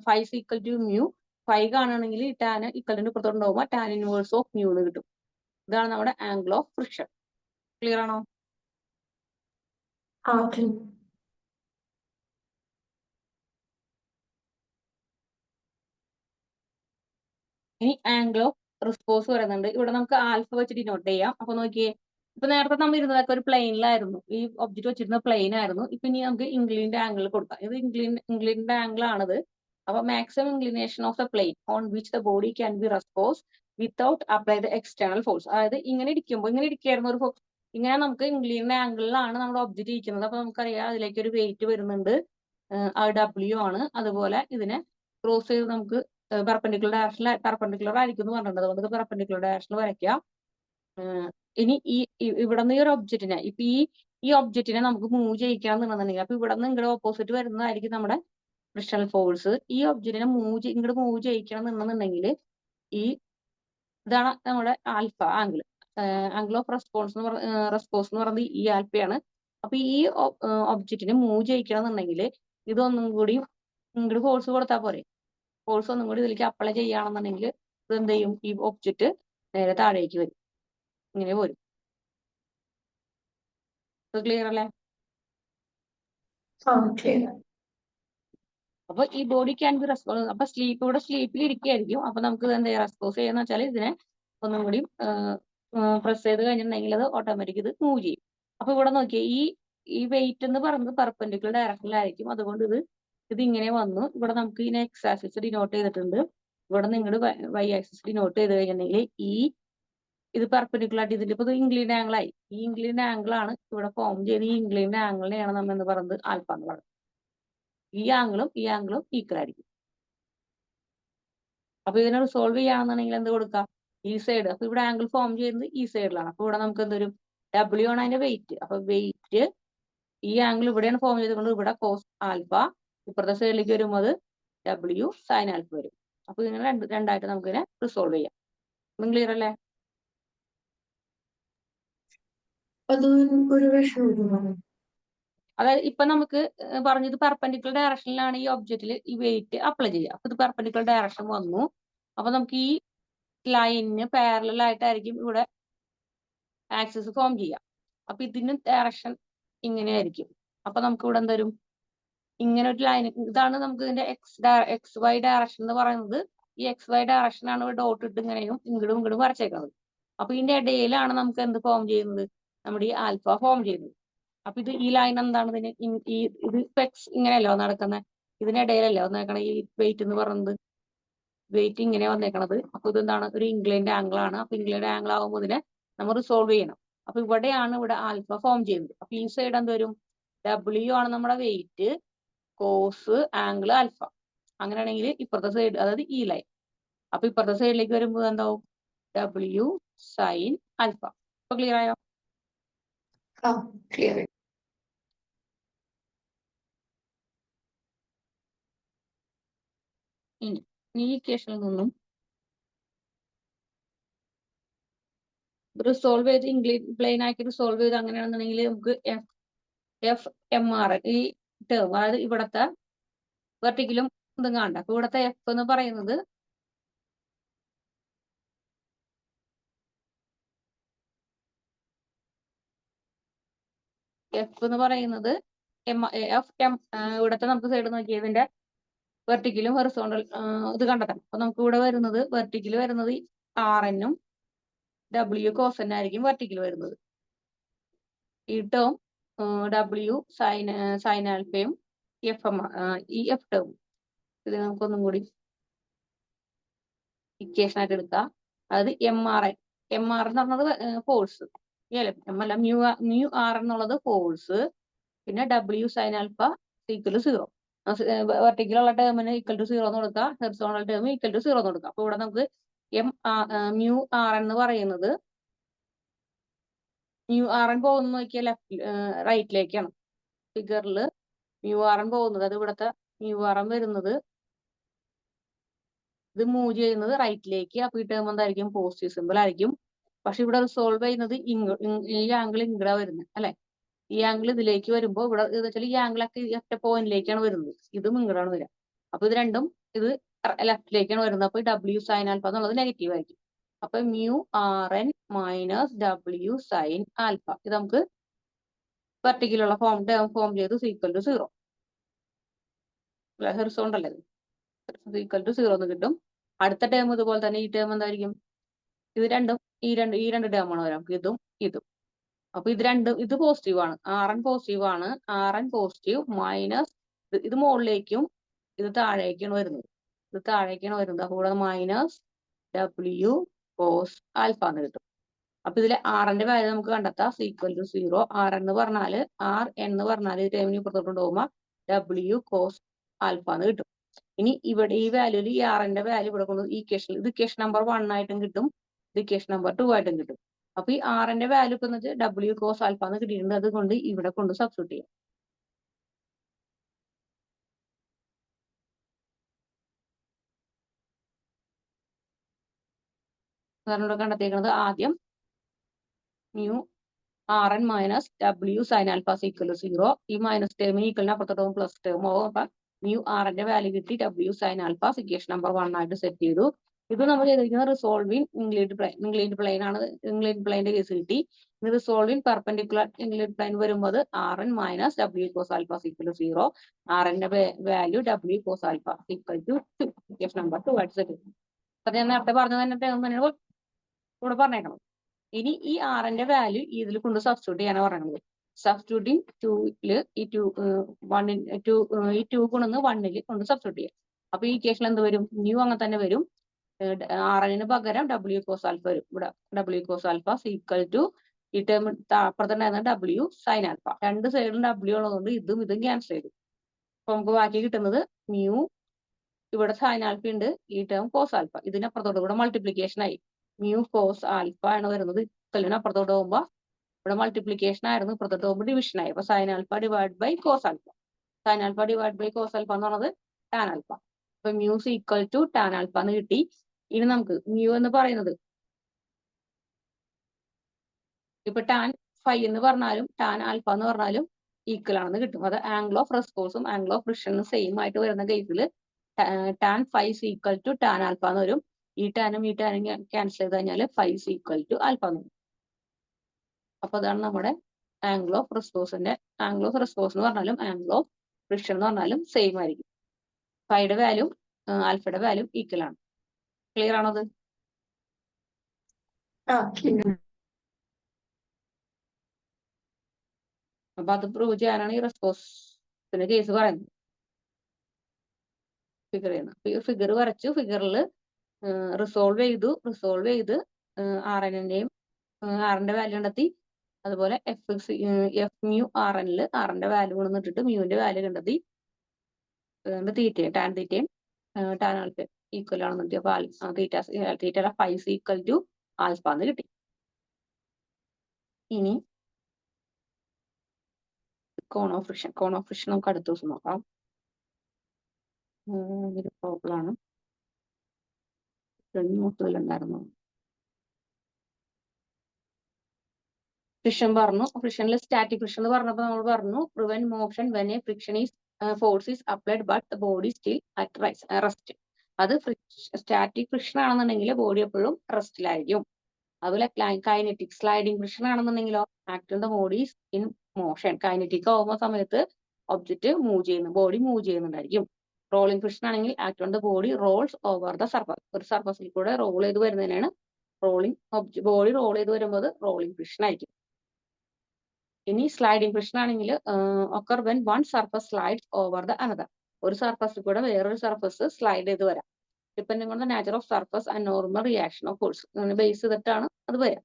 phi equal to mu, phi കാണുകയാണെങ്കിൽ ഈ ടാൻ ഇക്വലിന് ഇപ്പുറത്തോണ്ടാവുമ്പോൾ ടാൻ ഇൻവേഴ്സ് ഓഫ് മ്യൂ എന്ന് കിട്ടും. ഇതാണ് നമ്മുടെ ആംഗിൾ ഓഫ് ഫ്രിക്ഷൻ. ക്ലിയർ ആണോ? ഇനി ആംഗിൾ ഓഫ് റിസ്പോസ് പറയുന്നുണ്ട്. ഇവിടെ നമുക്ക് ആൽഫ വെച്ച് ഡിനോട്ട് ചെയ്യാം. അപ്പൊ നോക്കിയേ, ഇപ്പൊ നേരത്തെ നമ്മൾ ഇരുന്നതൊക്കെ ഒരു പ്ലെയിനിലായിരുന്നു. ഈ ഒബ്ജക്റ്റ് വെച്ചിരുന്ന പ്ലെയിൻ ആയിരുന്നു. ഇപ്പൊ ഇനി നമുക്ക് ഇംഗ്ലീന്റെ ആംഗിൾ കൊടുക്കാം. ഇത് ഇംഗ്ലീന്റെ ആംഗിൾ ആണിത്. അപ്പൊ maximum inclination of the plane on which the body can be repose without apply the external force. അതായത് ഇങ്ങനെ ഇരിക്കായിരുന്നു ഒരു ഇങ്ങനെ നമുക്ക് ഇംഗ്ലീന്റെ ആംഗിളിലാണ് നമ്മുടെ ഒബ്ജക്റ്റ് ഇരിക്കുന്നത്. അപ്പൊ നമുക്കറിയാം അതിലേക്ക് ഒരു വെയിറ്റ് വരുന്നുണ്ട്, ഡബ്ല്യു ആണ്. അതുപോലെ ഇതിനെ ക്രോസ് ചെയ്ത് നമുക്ക് പെർപെൻഡിക്കുലർ ആയിരിക്കും എന്ന് പറഞ്ഞിട്ടുണ്ട്. അതുകൊണ്ട് പെർപെൻഡിക്കുലർ ഡയറക്ഷനിൽ വരയ്ക്കാം. ഇനി ഇവിടെ നിന്ന് ഈ ഒരു ഒബ്ജക്റ്റിനെ ഇപ്പൊ ഈ ഒബ്ജക്റ്റിനെ നമുക്ക് മൂവ് ചെയ്യിക്കണം എന്നുണ്ടെന്നുണ്ടെങ്കിൽ അപ്പൊ ഇവിടെ നിന്ന് ഇങ്ങോട്ട് ഓപ്പോസിറ്റ് വരുന്നതായിരിക്കും നമ്മുടെ ഫ്രിക്ഷണൽ ഫോഴ്സ്. ഈ ഒബ്ജക്റ്റിനെ ഇങ്ങോട്ട് മൂവ് ചെയ്യിക്കണം എന്നുണ്ടെന്നുണ്ടെങ്കിൽ ഇതാണ് നമ്മുടെ ആൽഫ ആംഗിൾ ഓഫ് റെസ്പോൺസ് എന്ന് പറയുന്നത് ഈ ആൽഫയാണ്. അപ്പൊ ഈ ഒബ്ജക്റ്റിനെ മൂവ് ചെയ്യിക്കണം എന്നുണ്ടെങ്കിൽ ഇതൊന്നും കൂടി ഇങ്ങോട്ട് ഫോഴ്സ് കൊടുത്താൽ പോരെ. ഫോഴ്സ് ഒന്നും കൂടി ഇതിലേക്ക് അപ്ലൈ ചെയ്യുകയാണെന്നുണ്ടെങ്കിൽ ഇത് എന്ത് ചെയ്യും? ഈ ഒബ്ജക്റ്റ് നേരെ താഴേക്ക് വരും, ഇങ്ങനെ വരും. ക്ലിയർ അല്ലേ? അപ്പൊ ഈ ബോഡി ക്യാൻ ബി റെസ്പോൺസ്. അപ്പൊ ഇവിടെ സ്ലീപ്പിൽ ഇരിക്കുകയായിരിക്കും. അപ്പൊ നമുക്ക് ഇത് എന്താ റെസ്പോൺസ് ചെയ്യാന്ന് വെച്ചാൽ ഇതിനെ ഒന്നും കൂടി പ്രസ് ചെയ്ത് കഴിഞ്ഞിട്ടുണ്ടെങ്കിൽ അത് ഓട്ടോമാറ്റിക് ഇത് മൂവ് ചെയ്യും. അപ്പൊ ഇവിടെ നോക്കിയേ, ഈ വെയിറ്റ് എന്ന് പറയുന്നത് പെർപെൻഡിക്കുലർ ഡയറക്ഷനിലായിരിക്കും. അതുകൊണ്ട് ഇത് ഇങ്ങനെ വന്നു. ഇവിടെ നമുക്ക് ഇതിനെ എക്സ് ആക്സിസ് ഡിനോട്ട് ചെയ്തിട്ടുണ്ട്. ഇവിടെ നിങ്ങൾ വൈ ആക്സിസ് ഡിനോട്ട് ചെയ്ത് കഴിഞ്ഞിട്ടുണ്ടെങ്കിൽ ഇത് പെർപെൻഡിക്കുലർ ആയിട്ട് ഇതിന്റെ ഇപ്പൊ ഇംഗ്ലീഡ് ആംഗിൾ ആയി. ഈ ഇംഗ്ലീഡ് ആംഗിൾ ആണ് ഇവിടെ ഫോം ചെയ്ത് ഈ ഇംഗ്ലീഡ് ആംഗിളിനെയാണ് നമ്മൾ എന്ന് പറയുന്നത് ആൽഫ എന്ന് പറയുന്നത്. ഈ ആംഗിളും ഈക്വൽ ആയിരിക്കും. അപ്പൊ ഇതിനെ റിസോൾവ് ചെയ്യുകയാണെന്നുണ്ടെങ്കിൽ എന്ത് കൊടുക്കാം, ഈ സൈഡ്. അപ്പൊ ഇവിടെ ആംഗിൾ ഫോം ചെയ്യുന്നത് ഈ സൈഡിലാണ്. അപ്പൊ ഇവിടെ നമുക്ക് എന്തൊരു ഡബ്ല്യു ആണ് അതിന്റെ വെയിറ്റ്. അപ്പൊ വെയിറ്റ് ഈ ആംഗിൾ ഇവിടെയാണ് ഫോം ചെയ്തുകൊണ്ട് ഇവിടെ കോസ് ആൽഫ, ഇപ്പുറത്തെ സൈഡിലേക്ക് വരുമ്പോൾ അത് ഡബ്ല്യു സൈൻ ആൽഫ വരും. അപ്പൊ ഇതിനെ രണ്ടായിട്ട് നമുക്കിതിനെ റിസോൾവ് ചെയ്യാം. ക്ലിയർ അല്ലേ? അതായത് ഇപ്പൊ നമുക്ക് പറഞ്ഞത് പെർപെൻഡിക്കുലർ ഡയറക്ഷനിലാണ് ഈ ഒബ്ജക്റ്റിൽ ഈ വെയിറ്റ് അപ്ലൈ ചെയ്യുക. അപ്പൊ ഇത് പെർപെൻഡിക്കുലർ ഡയറക്ഷൻ വന്നു. അപ്പൊ നമുക്ക് ഈ ലൈനിന് പാരലൽ ആയിട്ടായിരിക്കും ഇവിടെ ആക്സിസ് ഫോം ചെയ്യുക. അപ്പൊ ഇതിന് ഡയറക്ഷൻ ഇങ്ങനെയായിരിക്കും. അപ്പൊ നമുക്ക് ഇവിടെ എന്തരും, ഇങ്ങനെ ഒരു ലൈൻ. ഇതാണ് നമുക്ക് ഇതിന്റെ എക്സ് വൈ ഡയറക്ഷൻ എന്ന് പറയുന്നത്. ഈ എക്സ് വൈ ഡയറക്ഷൻ ആണ് ഇവിടെ ഡോട്ട് ഇട്ട് ഇങ്ങനെയും ഇങ്ങോട്ടും വരച്ചേക്കുന്നത്. അപ്പൊ ഇതിന്റെ ഇടയിലാണ് നമുക്ക് എന്ത് ഫോം ചെയ്യുന്നത്, നമ്മുടെ ഈ ആൽഫ ഫോം ചെയ്യുന്നത്. അപ്പൊ ഇത് ഈ ലൈൻ എന്താണ്, ഇത് എക്സ് ഇങ്ങനെയല്ലോ നടക്കുന്നത്, ഇതിനിടയിലല്ലേ വന്നേക്കണ ഈ വെയിറ്റ് എന്ന് പറയുന്നത്. വെയിറ്റ് ഇങ്ങനെ വന്നേക്കണത്. അപ്പൊ ഇതെന്താണ്, ഒരു ഇംഗ്ലീഡ് ആംഗിൾ ആണ്. അപ്പൊ ഇംഗ്ലീഡ് ആംഗിൾ ആകുമ്പോൾ ഇതിനെ നമ്മൾ റിസോൾവ് ചെയ്യണം. അപ്പൊ ഇവിടെയാണ് ഇവിടെ ആൽഫ ഫോം ചെയ്യുന്നത്. അപ്പൊ ഈ സൈഡ് എന്ത് വരും, ഡബ്ല്യു ആണ് നമ്മുടെ വെയിറ്റ്, കോസ് ആംഗിൾ ആൽഫ. അങ്ങനെയാണെങ്കിൽ ഇപ്പുറത്തെ സൈഡ്, അതായത് ഈ ലൈൻ. അപ്പൊ ഇപ്പുറത്തെ സൈഡിലേക്ക് വരുമ്പോൾ എന്താവും, ഡബ്ല്യു സൈൻ ആൽഫ. അപ്പൊ ക്ലിയർ ആയോ? ക്ലിയർ. ഇനി ഈ ഇക്വേഷനിൽ നിന്നും റിസോൾവ് ചെയ്ത് ഇംഗ്ലീഷ് പ്ലെയിൻ ആക്കി റിസോൾവ് ചെയ്ത് അങ്ങനെയാണെന്നുണ്ടെങ്കിൽ നമുക്ക് എഫ് എം ആർ ഈ ടേം, അതായത് ഇവിടത്തെ വെർട്ടിക്കലും ഇതും കാണണ്ട. അപ്പൊ ഇവിടത്തെ എഫ് എന്ന് പറയുന്നത് ഇവിടത്തെ നമുക്ക് സൈഡ് നോക്കിയതിന്റെ വെർട്ടിക്കലും ഹൊറിസോണ്ടൽ ഇത് കണ്ടെത്തണം. അപ്പൊ നമുക്ക് ഇവിടെ വരുന്നത് വെർട്ടിക്കൽ വരുന്നത് ആർ എന്നും ഡബ്ല്യു കോസ് എൻ ആയിരിക്കും വെർട്ടിക്കൽ വരുന്നത്. ഈ ടേം ഡബ്ല്യു സൈൻ ആൽഫയും എഫ് എം ഈ എഫ് ടേം ഇത് നമുക്കൊന്നും കൂടി ഇക്വേഷൻ ആയിട്ട് എടുക്കാം. അതായത് എം ആർ എന്ന് പറഞ്ഞത് ഫോഴ്സ്, എം അല്ല മ്യൂ ആർ എന്നുള്ളത് ഫോഴ്സ്, പിന്നെ W sine alpha equal to 0. വെർട്ടിക്കലുള്ള ടേമിന് ഈക്വൽ ടു 0 എന്ന് കൊടുക്കുക, ഹൊറിസോണ്ടൽ ടേം ഈക്വൽ ടു 0 എന്ന് കൊടുക്കുക. അപ്പൊ ഇവിടെ നമുക്ക് മ്യൂ ആർ എന്ന് പറയുന്നത്, മ്യൂ ആർ എൻ പോകുന്ന നോക്കിയാൽ റൈറ്റിലേക്കാണ്. ഫിഗറിൽ മ്യൂ ആർ എൻ പോകുന്നത്, അത് ഇവിടുത്തെ മ്യൂ ആർ എൻ വരുന്നത്, ഇത് മൂവ് ചെയ്യുന്നത് റൈറ്റിലേക്ക്. അപ്പൊ ഈ ടേം എന്തായിരിക്കും, പോസിറ്റീവ് സിമ്പിൾ ആയിരിക്കും. പക്ഷെ ഇവിടെ റിസോൾവ് ചെയ്യുന്നത് ഈ ആംഗിൾ ഇങ്ങടാ വരുന്നത് അല്ലെ. ഈ ആംഗിൾ ഇതിലേക്ക് വരുമ്പോൾ ഇവിടെ വെച്ചാൽ ഈ ആംഗിളൊക്കെ ഒറ്റ പോയിന്റിലേക്കാണ് വരുന്നത്, ഇതും ഇങ്ങടാണ് വരിക. അപ്പൊ ഇത് രണ്ടും ഇത് ലെഫ്റ്റിലേക്കാണ് വരുന്നത്. അപ്പൊ ഡബ്ല്യു സൈൻ ആൽഫ എന്നുള്ളത് നെഗറ്റീവ് ആയിരിക്കും. അപ്പൊ mu R N minus W sine alpha ഇത് നമുക്ക് വെർട്ടിക്കലുള്ള ഫോം ചെയ്ത് ഈക്വൽ ടു 0. ഹൊറിസോണ്ടൽ അല്ലേ, ഈക്വൽ ടു 0 എന്ന് കിട്ടും. അടുത്ത ടേം ഇതുപോലെ തന്നെ, ഈ ടേം എന്തായിരിക്കും, ഇത് രണ്ടും ഈ രണ്ട് ടേമാണ് വരാം, ഇതും ഇതും. അപ്പൊ ഇത് പോസിറ്റീവ് ആണ്, ആർ എൻ പോസിറ്റീവ് ആണ്. ആർ എൻ പോസിറ്റീവ് മൈനസ് ഇത് മുകളിലേക്കും ഇത് താഴേക്കാണ് വരുന്നത്, അപ്പൊ ഇവിടെ മൈനസ് ഡബ്ല്യു കോസ് ആൽഫ എന്ന് കിട്ടും. അപ്പൊ ഇതിലെ ആർ എന്റെ വാല്യൂ നമുക്ക് കണ്ടെത്താം, ഈക്വൽ ടു 0. ആർ എന്ന് പറഞ്ഞാല് ഈ ടേമിന് പുറത്തോട്ട് പോകുമ്പോൾ ഡബ്ല്യു കോസ് ആൽഫ എന്ന് കിട്ടും. ഇനി ഇവിടെ ഈ വാല്യൂല് ഈ ആർ എന്റെ വാല്യൂ ഇവിടെ കൊണ്ട് ഇത് ഇക്വേഷൻ നമ്പർ 1 ആയിട്ടും കിട്ടും, ഇത് ഇക്വേഷൻ നമ്പർ 2 ആയിട്ടും കിട്ടും. അപ്പൊ ഈ ആർ എന്റെ വാല്യൂ ഇപ്പൊ ഡബ്ല്യു കോസ് ആൽഫ എന്ന് കിട്ടിയിട്ടുണ്ട്, അതുകൊണ്ട് ഇവിടെ കൊണ്ട് സബ്സ്റ്റിറ്റ്യൂട്ട് ചെയ്യാം. ഇവിടെ കണ്ടെത്തിയിരിക്കുന്നത് ആദ്യം mu R N minus W sine alpha equal to 0. ഈ മൈനസ് ടേമിന് ഈക്വലിന് അപ്പുറത്തോട്ടും പ്ലസ് ടേം ആവും. അപ്പൊ മ്യൂ ആർ എന്റെ വാല്യൂ കിട്ടി, W sine alpha equation number 1 ആയിട്ട് സെറ്റ് ചെയ്തു. ഇത് നമ്മൾ ചെയ്തിരിക്കുന്നത് റിസോൾവിങ് ഇംഗ്ലീഡ് പ്ലെയിൻ ആണ്. ഇംഗ്ലീഡ് പ്ലെയിന്റെ കേസ് കിട്ടി. റിസോൾവിങ് പെർപെൻഡിക്കുലർ ഇംഗ്ലീഡ് പ്ലെയിൻ വരുമ്പോൾ R N minus W cos alpha equal to 0. R എന്റെ value W cos alpha equal to 2 equation number 2 ആയിട്ട് സെറ്റ് ചെയ്തു. അപ്പൊ ഞാൻ നേരത്തെ പറഞ്ഞത് തന്നെ ടേം തന്നെയാണ് ഇവിടെ പറഞ്ഞേക്കണം. ഇനി ഈ ആർ എന്റെ വാല്യൂ ഇതിൽ കൊണ്ട് സബ്സ്റ്റിറ്റ്യൂട്ട് ചെയ്യാനാണ് പറയുന്നത്. സബ്സ്റ്റിറ്റ്യൂട്ടിങ് 2ല് ഈ 2 ഗുണമെന്ന് 1ൽ കൊണ്ട് സബ്സ്റ്റിറ്റ്യൂട്ട് ചെയ്യാം. അപ്പൊ ഈ ഇക്വേഷൻ എന്ത് വരും, ന്യൂ അങ്ങനെ തന്നെ വരും. RN പകരം W cos ആൽഫ വരും. ഇവിടെ W cos alpha equal to ഈ ടേം അപ്പുറത്തുണ്ടായിരുന്ന W സൈൻ ആൽഫ. രണ്ട് സൈഡിലും W ഉള്ളതുകൊണ്ട് ഇതും ക്യാൻസൽ ചെയ്തു. അപ്പൊ നമുക്ക് ബാക്കി കിട്ടുന്നത് മ്യൂ, ഇവിടെ സൈൻ ആൽഫ ഉണ്ട്, ഈ ടേം കോസ് ആൽഫ. ഇതിനപ്പുറത്തോട്ട് ഇവിടെ മൾട്ടിപ്ലിക്കേഷൻ ആയി. മ്യൂ കോസ് ആൽഫ ആണ് വരുന്നത്. അപ്പുറത്തോട്ട് പോകുമ്പോ ഇവിടെ മൾട്ടിപ്ലിക്കേഷൻ ആയിരുന്നു, ഇപ്പുറത്തോട്ട് പോകുമ്പോൾ ഡിവിഷൻ ആയി. അപ്പൊ sine alpha divide by cos alpha. Sine alpha divide by cos alpha എന്ന് പറയുന്നത് ടാൻ ആൽഫ. അപ്പൊ mu s equal to tan alpha എന്ന് കിട്ടി. ഇനി നമുക്ക് മ്യൂ എന്ന് പറയുന്നത് ഇപ്പൊ ടാൻ ഫൈ എന്ന് പറഞ്ഞാലും ടാൻ ആൽഫ എന്ന് പറഞ്ഞാലും ഈക്വൽ ആണെന്ന് കിട്ടും. അത് ആംഗിൾ ഓഫ് റെസ്പോൺസും ആംഗിൾ ഓഫ് ഫ്രിക്ഷനും സെയിം ആയിട്ട് വരുന്ന കേസിൽ tan phi equal to tan alpha എന്ന് വരും. ഈ ടാനും ക്യാൻസൽ ചെയ്ത് കഴിഞ്ഞാൽ ഫൈ ഈക്വൽ ടു ആൽഫ എന്ന് വരും. അപ്പൊ അതാണ് നമ്മുടെ ആംഗിൾ ഓഫ് റെസ്പോൺസ് എന്ന് പറഞ്ഞാലും ആംഗിൾ ഓഫ് ഫ്രിക്ഷൻ എന്ന് പറഞ്ഞാലും സെയിം ആയിരിക്കും. ഫൈയുടെ വാല്യൂ ആൽഫയുടെ വാല്യൂ ഈക്വൽ ആണ്. ക്ലിയർ ആണത്? അപ്പൊ അത് പ്രൂവ് ചെയ്യാനാണ് ഈ റെസ്പോൺസിന്റെ കേസ് പറയുന്നത്. ഫിഗർ വരച്ചു, ഫിഗറിൽ റിസോൾവ് ചെയ്ത് ആറിന്റെ വാല്യൂ കണ്ടെത്തി. അതുപോലെ എഫ് മ്യൂ ആറിന്റെ വാല്യൂ കൊണ്ടിട്ട് മ്യൂവിന്റെ വാല്യൂ കണ്ടെത്തി. ടാൻ തീറ്റയും ടാൻ ആൽഫ ഈക്വൽ ആണെന്ന് കിട്ടി. അപ്പൊ theta phi equal to alpha എന്ന് കിട്ടി. ഇനി കോൺ ഓഫ് ഫ്രിക്ഷൻ നമുക്ക് അടുത്ത ദിവസം നോക്കാം. ഇതൊരു പ്രോബ്ലം ആണ്, നോട്ടുകളുണ്ടായിരുന്നു. ഫ്രിക്ഷൻ പറഞ്ഞു. ഫ്രിക്ഷനിൽ സ്റ്റാറ്റിക് ഫ്രിക്ഷൻ എന്ന് പറഞ്ഞപ്പോൾ നമ്മൾ പറഞ്ഞു prevent motion when a friction is force is applied but the body still at rest. അത് സ്റ്റാറ്റിക് ഫ്രിക്ഷൻ ആണെന്നുണ്ടെങ്കിൽ ബോഡി എപ്പോഴും റെസ്റ്റിലായിരിക്കും. അതുപോലെ കൈനറ്റിക് സ്ലൈഡിംഗ് ഫ്രിക്ഷൻ ആണെന്നുണ്ടെങ്കിലോ act on the body in motion. Kinetic ആവുന്ന സമയത്ത് ഒബ്ജക്റ്റ് ബോഡി മൂവ് ചെയ്യുന്നുണ്ടായിരിക്കും. Rolling friction ആണെങ്കിൽ act on the body rolls over the surface. ഒരു സർഫസിൽ കൂടെ റോൾ ചെയ്ത് വരുന്നതിനാണ് ബോഡി റോൾ ചെയ്ത് വരുമ്പോൾ റോളിംഗ് ഫ്രിക്ഷൻ ആയിരിക്കും. ഇനി സ്ലൈഡിംഗ് ഫ്രിക്ഷൻ ആണെങ്കിൽ occur when one surface slides over the another. ഒരു സർഫസിൽ കൂടെ വേറൊരു സർഫസ് സ്ലൈഡ് ചെയ്ത് വരാം. Depending on the nature of surface and normal reaction of force. Base ചെയ്തിട്ടാണ് അത് വരാം.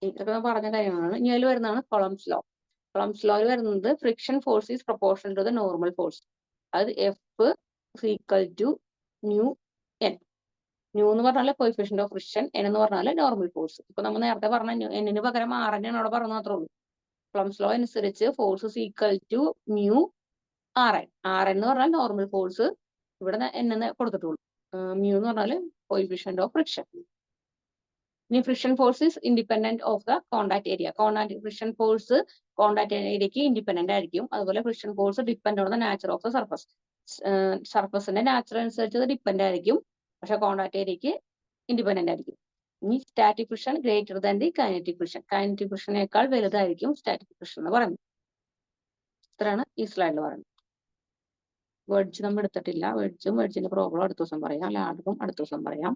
ഇതൊക്കെ പറഞ്ഞ കാര്യങ്ങളാണ്. ഇനി അതിൽ വരുന്നതാണ് കൊളംസ് ലോ. കൊളംസ് ലോയിൽ വരുന്നത് friction force is proportional to the normal force. അത് F equal to mu N. Mu എന്ന് പറഞ്ഞാൽ കോയിഫിഷ്യന്റ് ഓഫ് ഫ്രിക്ഷൻ, എൻ എന്ന് പറഞ്ഞാൽ നോർമൽ ഫോഴ്സ്. ഇപ്പൊ നമ്മൾ നേരത്തെ പറഞ്ഞ എന്നിന് പകരം RN ആണ് അവിടെ പറഞ്ഞത് മാത്രമേ ഉള്ളൂ. കൊളംസ് ലോ അനുസരിച്ച് force equal to mu RN. RN എന്ന് പറഞ്ഞാൽ നോർമൽ ഫോഴ്സ്, ഇവിടെ എന്നെ കൊടുത്തിട്ടുള്ളൂ. മ്യൂ എന്ന് പറഞ്ഞാൽ കോയിഫിഷ്യന്റ് ഓഫ് ഫ്രിക്ഷൻ. ഇനി friction force is independent of the contact area. Friction force contact ഏരിയക്ക് ഇൻഡിപെൻഡന്റ് ആയിരിക്കും. അതുപോലെ friction force depend on the nature of the surface. സർഫസിന്റെ നാച്ചർ അനുസരിച്ച് അത് ഡിപ്പെൻഡ് ആയിരിക്കും, പക്ഷെ കോണ്ടാക്ട് ഏരിയക്ക് ഇൻഡിപെൻഡന്റ് ആയിരിക്കും. ഇനി static friction greater than the kinetic friction. Kinetic ഫ്രിക്ഷനേക്കാൾ വലുതായിരിക്കും സ്റ്റാറ്റിക് ഫ്രിക്ഷൻ എന്ന് പറയുന്നത്. ഇത്രയാണ് ഈ സ്ലൈഡിൽ പറയുന്നത്. വെഡ്ജ് നമ്മൾ എടുത്തിട്ടില്ല. വെഡ്ജിന്റെ പ്രോബ്ലം അടുത്ത ദിവസം പറയാം. ലാഡറും അടുത്ത ദിവസം പറയാം.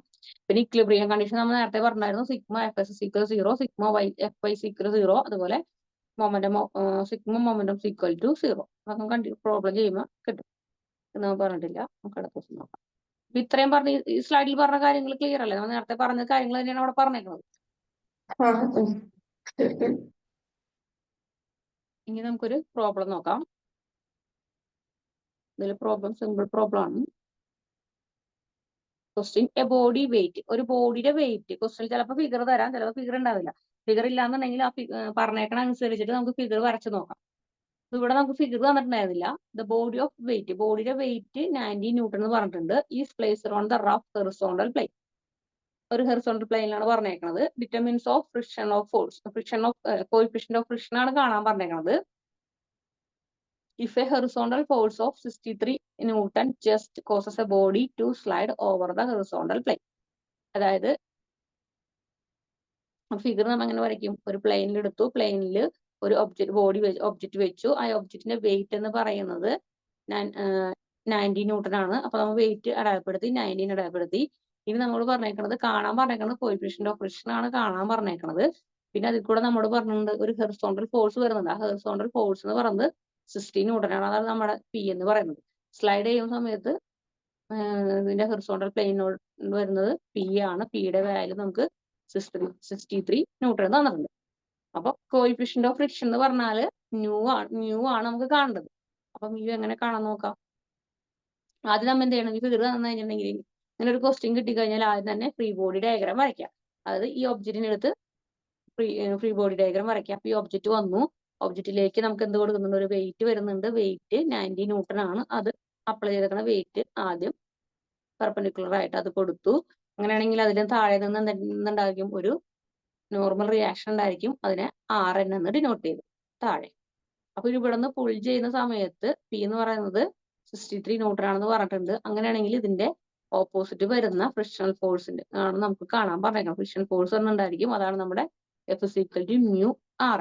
പിന്നെ ഇക്വിലിബ്രിയം കണ്ടീഷൻ നമ്മൾ നേരത്തെ പറഞ്ഞായിരുന്നു. Sigma FS equal 0, sigma FY equal 0, അതുപോലെ സിഗ്മ മൊമെന്റം ഈക്വൽ ടു 0. അതൊന്നും പ്രോബ്ലം ചെയ്യുമ്പോൾ കിട്ടും. നമ്മൾ പറഞ്ഞിട്ടില്ല, നമുക്ക് അടുത്ത ദിവസം നോക്കാം. അപ്പൊ ഇത്രയും പറഞ്ഞ ഈ സ്ലൈഡിൽ പറഞ്ഞ കാര്യങ്ങൾ ക്ലിയർ അല്ലേ? നമ്മൾ നേരത്തെ പറഞ്ഞ കാര്യങ്ങൾ തന്നെയാണ് അവിടെ പറഞ്ഞേക്കുന്നത്. ഇനി നമുക്കൊരു പ്രോബ്ലം നോക്കാം. ഇതിൽ പ്രോബ്ലം സിമ്പിൾ പ്രോബ്ലം ആണ്. Question A body weight. ഒരു ബോഡിയുടെ വെയിറ്റ് ക്വസ്റ്റ്യൻ ചിലപ്പോൾ ഫിഗർ തരാം, ചിലപ്പോൾ ഫിഗർ ഉണ്ടാവില്ല. ഫിഗർ ഇല്ലാന്നുണ്ടെങ്കിൽ ആ പറഞ്ഞേക്കണ അനുസരിച്ചിട്ട് നമുക്ക് ഫിഗർ വരച്ച് നോക്കാം. ഇവിടെ നമുക്ക് ഫിഗർ തന്നിട്ടുണ്ടായിരുന്നില്ല. ദ ബോഡി ഓഫ് വെയിറ്റ്, ബോഡിയുടെ വെയിറ്റ് 90 ന്യൂട്ടൺ എന്ന് പറഞ്ഞിട്ടുണ്ട്. Is placed on the rough horizontal plane. ഒരു ഹൊറിസോണ്ടൽ പ്ലെയിനിലാണ് പറഞ്ഞേക്കുന്നത്. Determines of friction of force, coefficient of friction ആണ് കാണാൻ പറഞ്ഞേക്കുന്നത്. If a horizontal force of 63 Newton just causes a body to slide over the horizontal plane. അതായത് figure നമ്മൾ എങ്ങനെ വരയ്ക്കും? ഒരു പ്ലെയിനിൽ എടുത്തു, പ്ലെയിനിൽ ഒരു ഒബ്ജക്റ്റ് വെച്ചു. ആ ഒബ്ജക്റ്റിന്റെ വെയിറ്റ് എന്ന് പറയുന്നത് 90 ന്യൂട്ടൺ ആണ്. അപ്പൊ നമ്മൾ വെയിറ്റ് അടയാളപ്പെടുത്തി, 90 അടയാളപ്പെടുത്തി. ഇനി നമ്മൾ കാണാൻ പറഞ്ഞേക്കുന്നത് കോയിഫിഷ്യന്റ് ഓഫ് ഫ്രിക്ഷൻ ആണ് കാണാൻ പറഞ്ഞേക്കുന്നത്. പിന്നെ അതിൽ കൂടെ നമ്മോട് പറഞ്ഞിട്ടുണ്ട് ഒരു ഹൊറിസോണ്ടൽ ഫോഴ്സ് വരുന്നുണ്ട്. ആ ഹൊറിസോണ്ടൽ ഫോഴ്സ് എന്ന് പറയുന്നത് 60 ന്യൂട്ടൺ ആണ്. അതാണ് നമ്മുടെ P എന്ന് പറയുന്നത്. സ്ലൈഡ് ചെയ്യുന്ന സമയത്ത് ഇതിന്റെ ഹൊറിസോണ്ടൽ പ്ലെയിനോട് വരുന്നത് പി ആണ്. പിയുടെ വാല്യൂ നമുക്ക് 63 ന്യൂട്ടൺ തന്നിട്ടുണ്ട്. അപ്പൊ കോയിഫിഷ്യന്റ് ഓഫ് ഫ്രിക്ഷൻ എന്ന് പറഞ്ഞാല് മ്യൂ ആണ് നമുക്ക് കാണേണ്ടത്. അപ്പൊ മ്യൂ എങ്ങനെ കാണാൻ നോക്കാം. ആദ്യം നമ്മൾ എന്ത് ചെയ്യണം, ഈ ഫിഗർ തന്നു കഴിഞ്ഞിട്ടുണ്ടെങ്കിൽ ഇങ്ങനെ ഒരു ക്വസ്റ്റ്യൻ കിട്ടിക്കഴിഞ്ഞാൽ ആദ്യം തന്നെ ഫ്രീ ബോഡി ഡയഗ്രാം വരയ്ക്കാം. അതായത് ഈ ഒബ്ജക്റ്റിനെ എടുത്ത് ഫ്രീ ബോഡി ഡയഗ്രാം വരയ്ക്കാം. അപ്പൊ ഈ ഒബ്ജക്റ്റ് വന്നു, ഒബ്ജക്റ്റിലേക്ക് നമുക്ക് എന്ത് കൊടുക്കുന്നുണ്ട്, ഒരു വെയിറ്റ് വരുന്നുണ്ട്. വെയിറ്റ് 90 ന്യൂട്ടൺ ആണ്. അത് അപ്ലൈ ചെയ്തേക്കുന്ന വെയിറ്റ് ആദ്യം പെർപെൻഡിക്കുലർ ആയിട്ട് അത് കൊടുത്തു. അങ്ങനെയാണെങ്കിൽ അതിന് താഴെ നിന്ന് എന്തുണ്ടായിരിക്കും, ഒരു നോർമൽ റിയാക്ഷൻ ഉണ്ടായിരിക്കും. അതിനെ RN എന്ന് ഡിനോട്ട് ചെയ്തു താഴെ. അപ്പൊ ഇവിടെ നിന്ന് പുൾ ചെയ്യുന്ന സമയത്ത് പി എന്ന് പറയുന്നത് 63 ന്യൂട്ടൺ ആണെന്ന് പറഞ്ഞിട്ടുണ്ട്. അങ്ങനെയാണെങ്കിൽ ഇതിന്റെ ഓപ്പോസിറ്റ് വരുന്ന ഫ്രിക്ഷണൽ ഫോഴ്സിന്റെ ആണ് നമുക്ക് കാണാൻ പറഞ്ഞേക്കണം. ഫ്രിക്ഷൻ ഫോഴ്സ് ഉണ്ടായിരിക്കും. അതാണ് നമ്മുടെ F = മ്യൂ ആർ.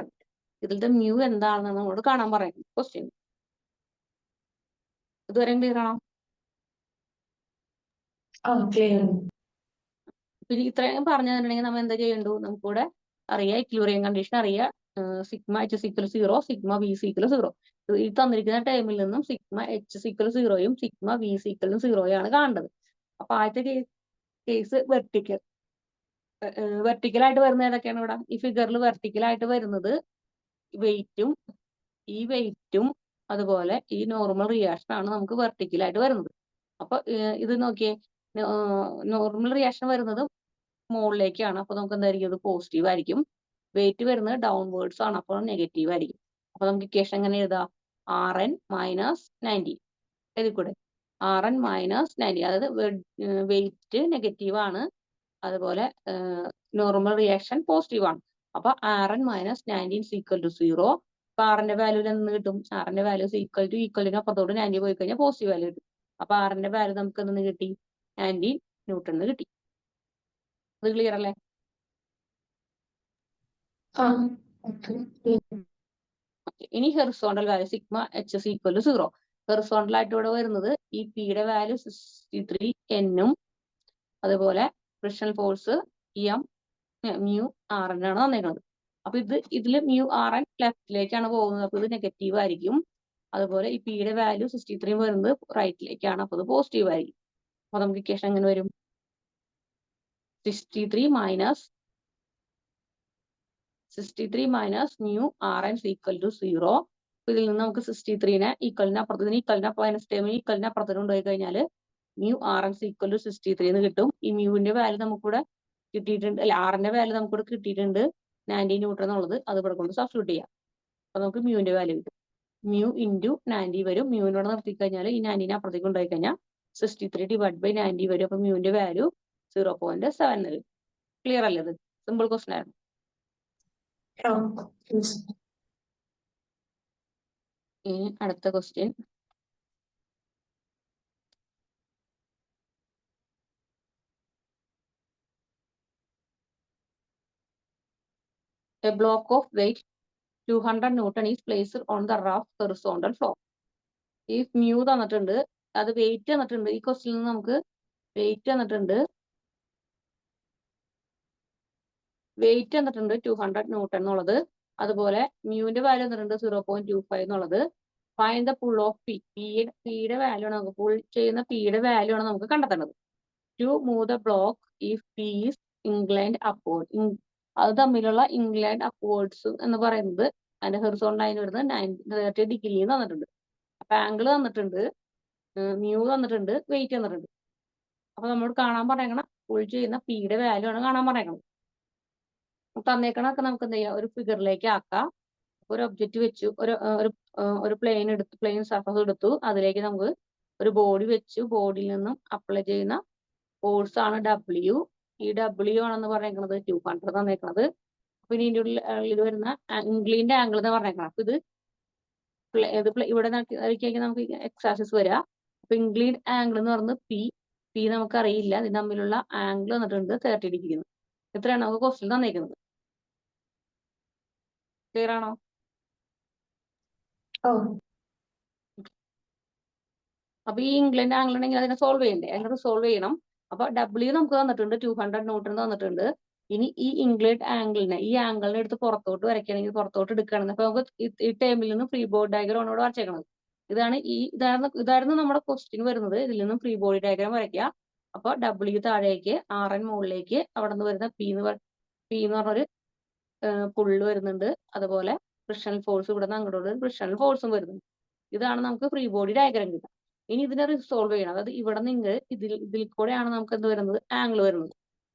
ഇതിലത്തെ മ്യൂ എന്താണെന്ന് നമ്മളോട് കാണാൻ പറയുന്നത് ക്വസ്റ്റ്യൻ. ഇതുവരെ ക്ലിയർ ആണോ? പിന്നെ ഇത്രയും പറഞ്ഞു തന്നിട്ടുണ്ടെങ്കിൽ നമ്മൾ എന്താ ചെയ്യേണ്ടു, നമുക്കിവിടെ അറിയാം ഇക്വിലിബ്രിയം കണ്ടീഷൻ അറിയാം. Sigma H = 0, sigma V = 0. ഈ തന്നിരിക്കുന്ന ടൈമിൽ നിന്നും സിഗ്മ H = 0യും സിഗ്മ V = 0യും ആണ് കാണേണ്ടത്. അപ്പൊ ആദ്യത്തെ കേസ് വെർട്ടിക്കൽ ആയിട്ട് വരുന്നത് ഏതൊക്കെയാണ്? ഇവിടെ ഈ ഫിഗറിൽ വെർട്ടിക്കൽ ആയിട്ട് വരുന്നത് വെയിറ്റും ഈ വെയിറ്റും അതുപോലെ ഈ നോർമൽ റിയാക്ഷൻ ആണ് നമുക്ക് വെർട്ടിക്കൽ ആയിട്ട് വരുന്നത്. അപ്പൊ ഇത് നോക്കിയേ, നോർമൽ റിയാക്ഷൻ വരുന്നത് മുകളിലേക്കാണ്. അപ്പൊ നമുക്ക് എന്തായിരിക്കും, അത് പോസിറ്റീവ് ആയിരിക്കും. വെയിറ്റ് വരുന്നത് ഡൗൺവേർഡ്സ് ആണ്, അപ്പോൾ നെഗറ്റീവ് ആയിരിക്കും. അപ്പൊ നമുക്ക് ഇക്വേഷൻ എങ്ങനെ എഴുതാം, RN - 90 എഴുതിക്കൂടെ. RN - 90, അതായത് വെയിറ്റ് നെഗറ്റീവ് ആണ്, അതുപോലെ നോർമൽ റിയാക്ഷൻ പോസിറ്റീവ് ആണ്. അപ്പൊ RN - 90 = 0. അപ്പൊ ആറിന്റെ വാല്യൂ എന്ന് കിട്ടും, ആറിന്റെ വാല്യൂ ഈക്വലിന് അപ്പുറത്തോട്ട് 90 പോയി കഴിഞ്ഞാൽ പോസിറ്റീവ് വാല്യൂ കിട്ടും. അപ്പൊ ആറിന്റെ വാല്യൂ നമുക്ക് എന്ന് കിട്ടി, 90 ന്യൂട്ടൺ എന്ന് കിട്ടി. അത് ക്ലിയർ അല്ലേ? ഇനി horizontal value sigma H = 0. Horizontal ആയിട്ട് ഇവിടെ വരുന്നത് ഈ പിയുടെ വാല്യൂ 63 N-ഉം അതുപോലെ ഫ്രിക്ഷണൽ ഫോഴ്സ് മ്യൂ RN ആണ് തന്നേക്കുന്നത്. അപ്പൊ ഇതില് മ്യൂ RN ലെഫ്റ്റിലേക്കാണ് പോകുന്നത്. അപ്പൊ ഇത് നെഗറ്റീവ് ആയിരിക്കും. അതുപോലെ ഈ പിയുടെ വാല്യൂ 63 വരുന്നത് റൈറ്റിലേക്കാണ്. അപ്പൊ ഇത് പോസിറ്റീവ് ആയിരിക്കും. അപ്പൊ നമുക്ക് ഇക്വേഷൻ എങ്ങനെ വരും, 63 മൈനസ് മ്യൂ RN = 0. ഇതിൽ നിന്ന് നമുക്ക് 63നെ ഈക്വലിന് അപ്പുറത്തിന് കൊണ്ടുപോയി കഴിഞ്ഞാൽ മ്യൂ RN = 63 എന്ന് കിട്ടും. ഈ മ്യൂവിന്റെ വാല്യൂ നമുക്കിവിടെ കിട്ടിയിട്ടുണ്ട്, അല്ല ആറിന്റെ വാല്യൂ നമുക്കിവിടെ കിട്ടിയിട്ടുണ്ട് 90 ന്യൂട്ടൺ എന്നുള്ളത്. അത് ഇവിടെ കൊണ്ട് സബ്സ്റ്റിറ്റ്യൂട്ട് ചെയ്യാം. അപ്പൊ നമുക്ക് മ്യൂവിന്റെ വാല്യൂ കിട്ടും. മ്യൂ ഇൻറ്റു 90 വരും. മ്യൂവിനോട് നിർത്തി കഴിഞ്ഞാൽ ഈ 90നെ അപ്പുറത്തേക്ക് കൊണ്ടുപോയി കഴിഞ്ഞാൽ 63 / 90 വരും. അപ്പൊ മ്യൂവിന്റെ വാല്യൂ 0.7 വരും. ക്ലിയർ അല്ലേ? ഇത് സിമ്പിൾ ക്വസ്റ്റൻ ആയിരുന്നു. ഇനി അടുത്ത question, a block of weight 200 Newton is placed on the rough horizontal floor. ഈ മ്യൂ തന്നിട്ടുണ്ട്, അത് വെയിറ്റ് തന്നിട്ടുണ്ട്. ഈ ക്വസ്റ്റ്യനിൽ നിന്ന് നമുക്ക് വെയിറ്റ് തന്നിട്ടുണ്ട് 200 ന്യൂട്ടൺ എന്നുള്ളത്. അതുപോലെ മ്യൂവിന്റെ വാല്യൂ തന്നിട്ടുണ്ട് 0.25 എന്നുള്ളത്. Find the pull of P. പിയുടെ വാല്യൂ ആണ് നമുക്ക്, പുൾ ചെയ്യുന്ന പിയുടെ വാല്യൂ ആണ് നമുക്ക് കണ്ടെത്തേണ്ടത്. To move the block if P is inclined upward. അത് തമ്മിലുള്ള ഇൻക്ലൈൻഡ് അപ്വേർഡ്സ് എന്ന് പറയുന്നത് അതിന്റെ ഹൊറിസോണ്ടൽ ലൈൻ വരുന്നത് 30 ഡിഗ്രി തന്നിട്ടുണ്ട്. അപ്പൊ ആംഗിൾ തന്നിട്ടുണ്ട്, മ്യൂ തന്നിട്ടുണ്ട്, വെയിറ്റ് തന്നിട്ടുണ്ട്. അപ്പൊ നമ്മളോട് കാണാൻ പറയണം പുൾ ചെയ്യുന്ന പിയുടെ വാല്യൂ ആണ് കാണാൻ പറയണം. തന്നേക്കണൊക്കെ നമുക്ക് എന്ത് ചെയ്യാം, ഒരു ഫിഗറിലേക്ക് ആക്കാം. ഒരു ഒബ്ജക്റ്റ് വെച്ചു, ഒരു പ്ലെയിൻ സർഫസ് എടുത്തു. അതിലേക്ക് നമുക്ക് ഒരു ബോഡി വെച്ചു. ബോഡിയിൽ നിന്നും അപ്ലൈ ചെയ്യുന്ന ഫോഴ്സ് ആണ് W. ഈ W ആണെന്ന് പറഞ്ഞേക്കുന്നത് 200 തന്നേക്കണത്. പിന്നെ ഇതിന്റെ ഉള്ളിൽ വരുന്ന ഇൻക്ലൈൻഡ് ആംഗിൾ എന്ന് പറഞ്ഞേക്കണം. അപ്പൊ ഇത് ഇവിടെ നമുക്ക് എക്സ് ആക്സിസ് വരിക. അപ്പൊ ഇൻക്ലൈൻഡ് ആംഗിൾ എന്ന് പറയുന്നത് പി നമുക്കറിയില്ല. ഇത് തമ്മിലുള്ള ആംഗിൾ വന്നിട്ടുണ്ട് 30 ഡിഗ്രി. ഇത്രയാണ് നമുക്ക് ക്വസ്റ്റ്യൻ തന്നേക്കുന്നത്. ക്ലിയർ ആണോ? അപ്പൊ ഈ ഇംഗ്ലണ്ട് ആംഗിൾ ഉണ്ടെങ്കിൽ അതിനെ സോൾവ് ചെയ്യണ്ടേ, അതിനെ സോൾവ് ചെയ്യണം. അപ്പൊ W നമുക്ക് തന്നിട്ടുണ്ട് 200 ന്യൂട്ടൺ തന്നിട്ടുണ്ട്. ഇനി ഈ ഇംഗ്ലണ്ട് ആംഗിളിനെ, ഈ ആംഗിളിനെ എടുത്ത് പുറത്തോട്ട് വരയ്ക്കുകയാണെങ്കിൽ, പുറത്തോട്ട് എടുക്കുകയാണെങ്കിൽ, അപ്പൊ നമുക്ക് ഈ ടേമിൽ നിന്ന് ഫ്രീ ബോഡി ഡയഗ്രം ആണ് ഇവിടെ വരച്ചേക്കണത്. ഇതായിരുന്നു നമ്മുടെ ക്വസ്റ്റ്യൻ വരുന്നത്. ഇതിൽ നിന്നും ഫ്രീ ബോഡി ഡയഗ്രാം വരയ്ക്കുക. അപ്പൊ W താഴേക്ക്, RN മുകളിലേക്ക്, അവിടെ നിന്ന് വരുന്ന പി എന്ന് പറഞ്ഞൊരു പുള്ള് വരുന്നുണ്ട്. അതുപോലെ ഫ്രിക്ഷണൽ ഫോഴ്സ് ഇവിടെ നിന്ന് അങ്ങോട്ട് ഫ്രിക്ഷണൽ ഫോഴ്സും വരുന്നുണ്ട്. ഇതാണ് നമുക്ക് ഫ്രീ ബോഡി ഡയഗ്രാം കിട്ടുക. ഇനി ഇതിനെ റിസോൾവ് ചെയ്യണം. അതായത് ഇവിടെ നിന്ന് ഇതിൽ കൂടെയാണ് നമുക്ക് എന്ത് വരുന്നത്, ആംഗിൾ വരുന്നത്.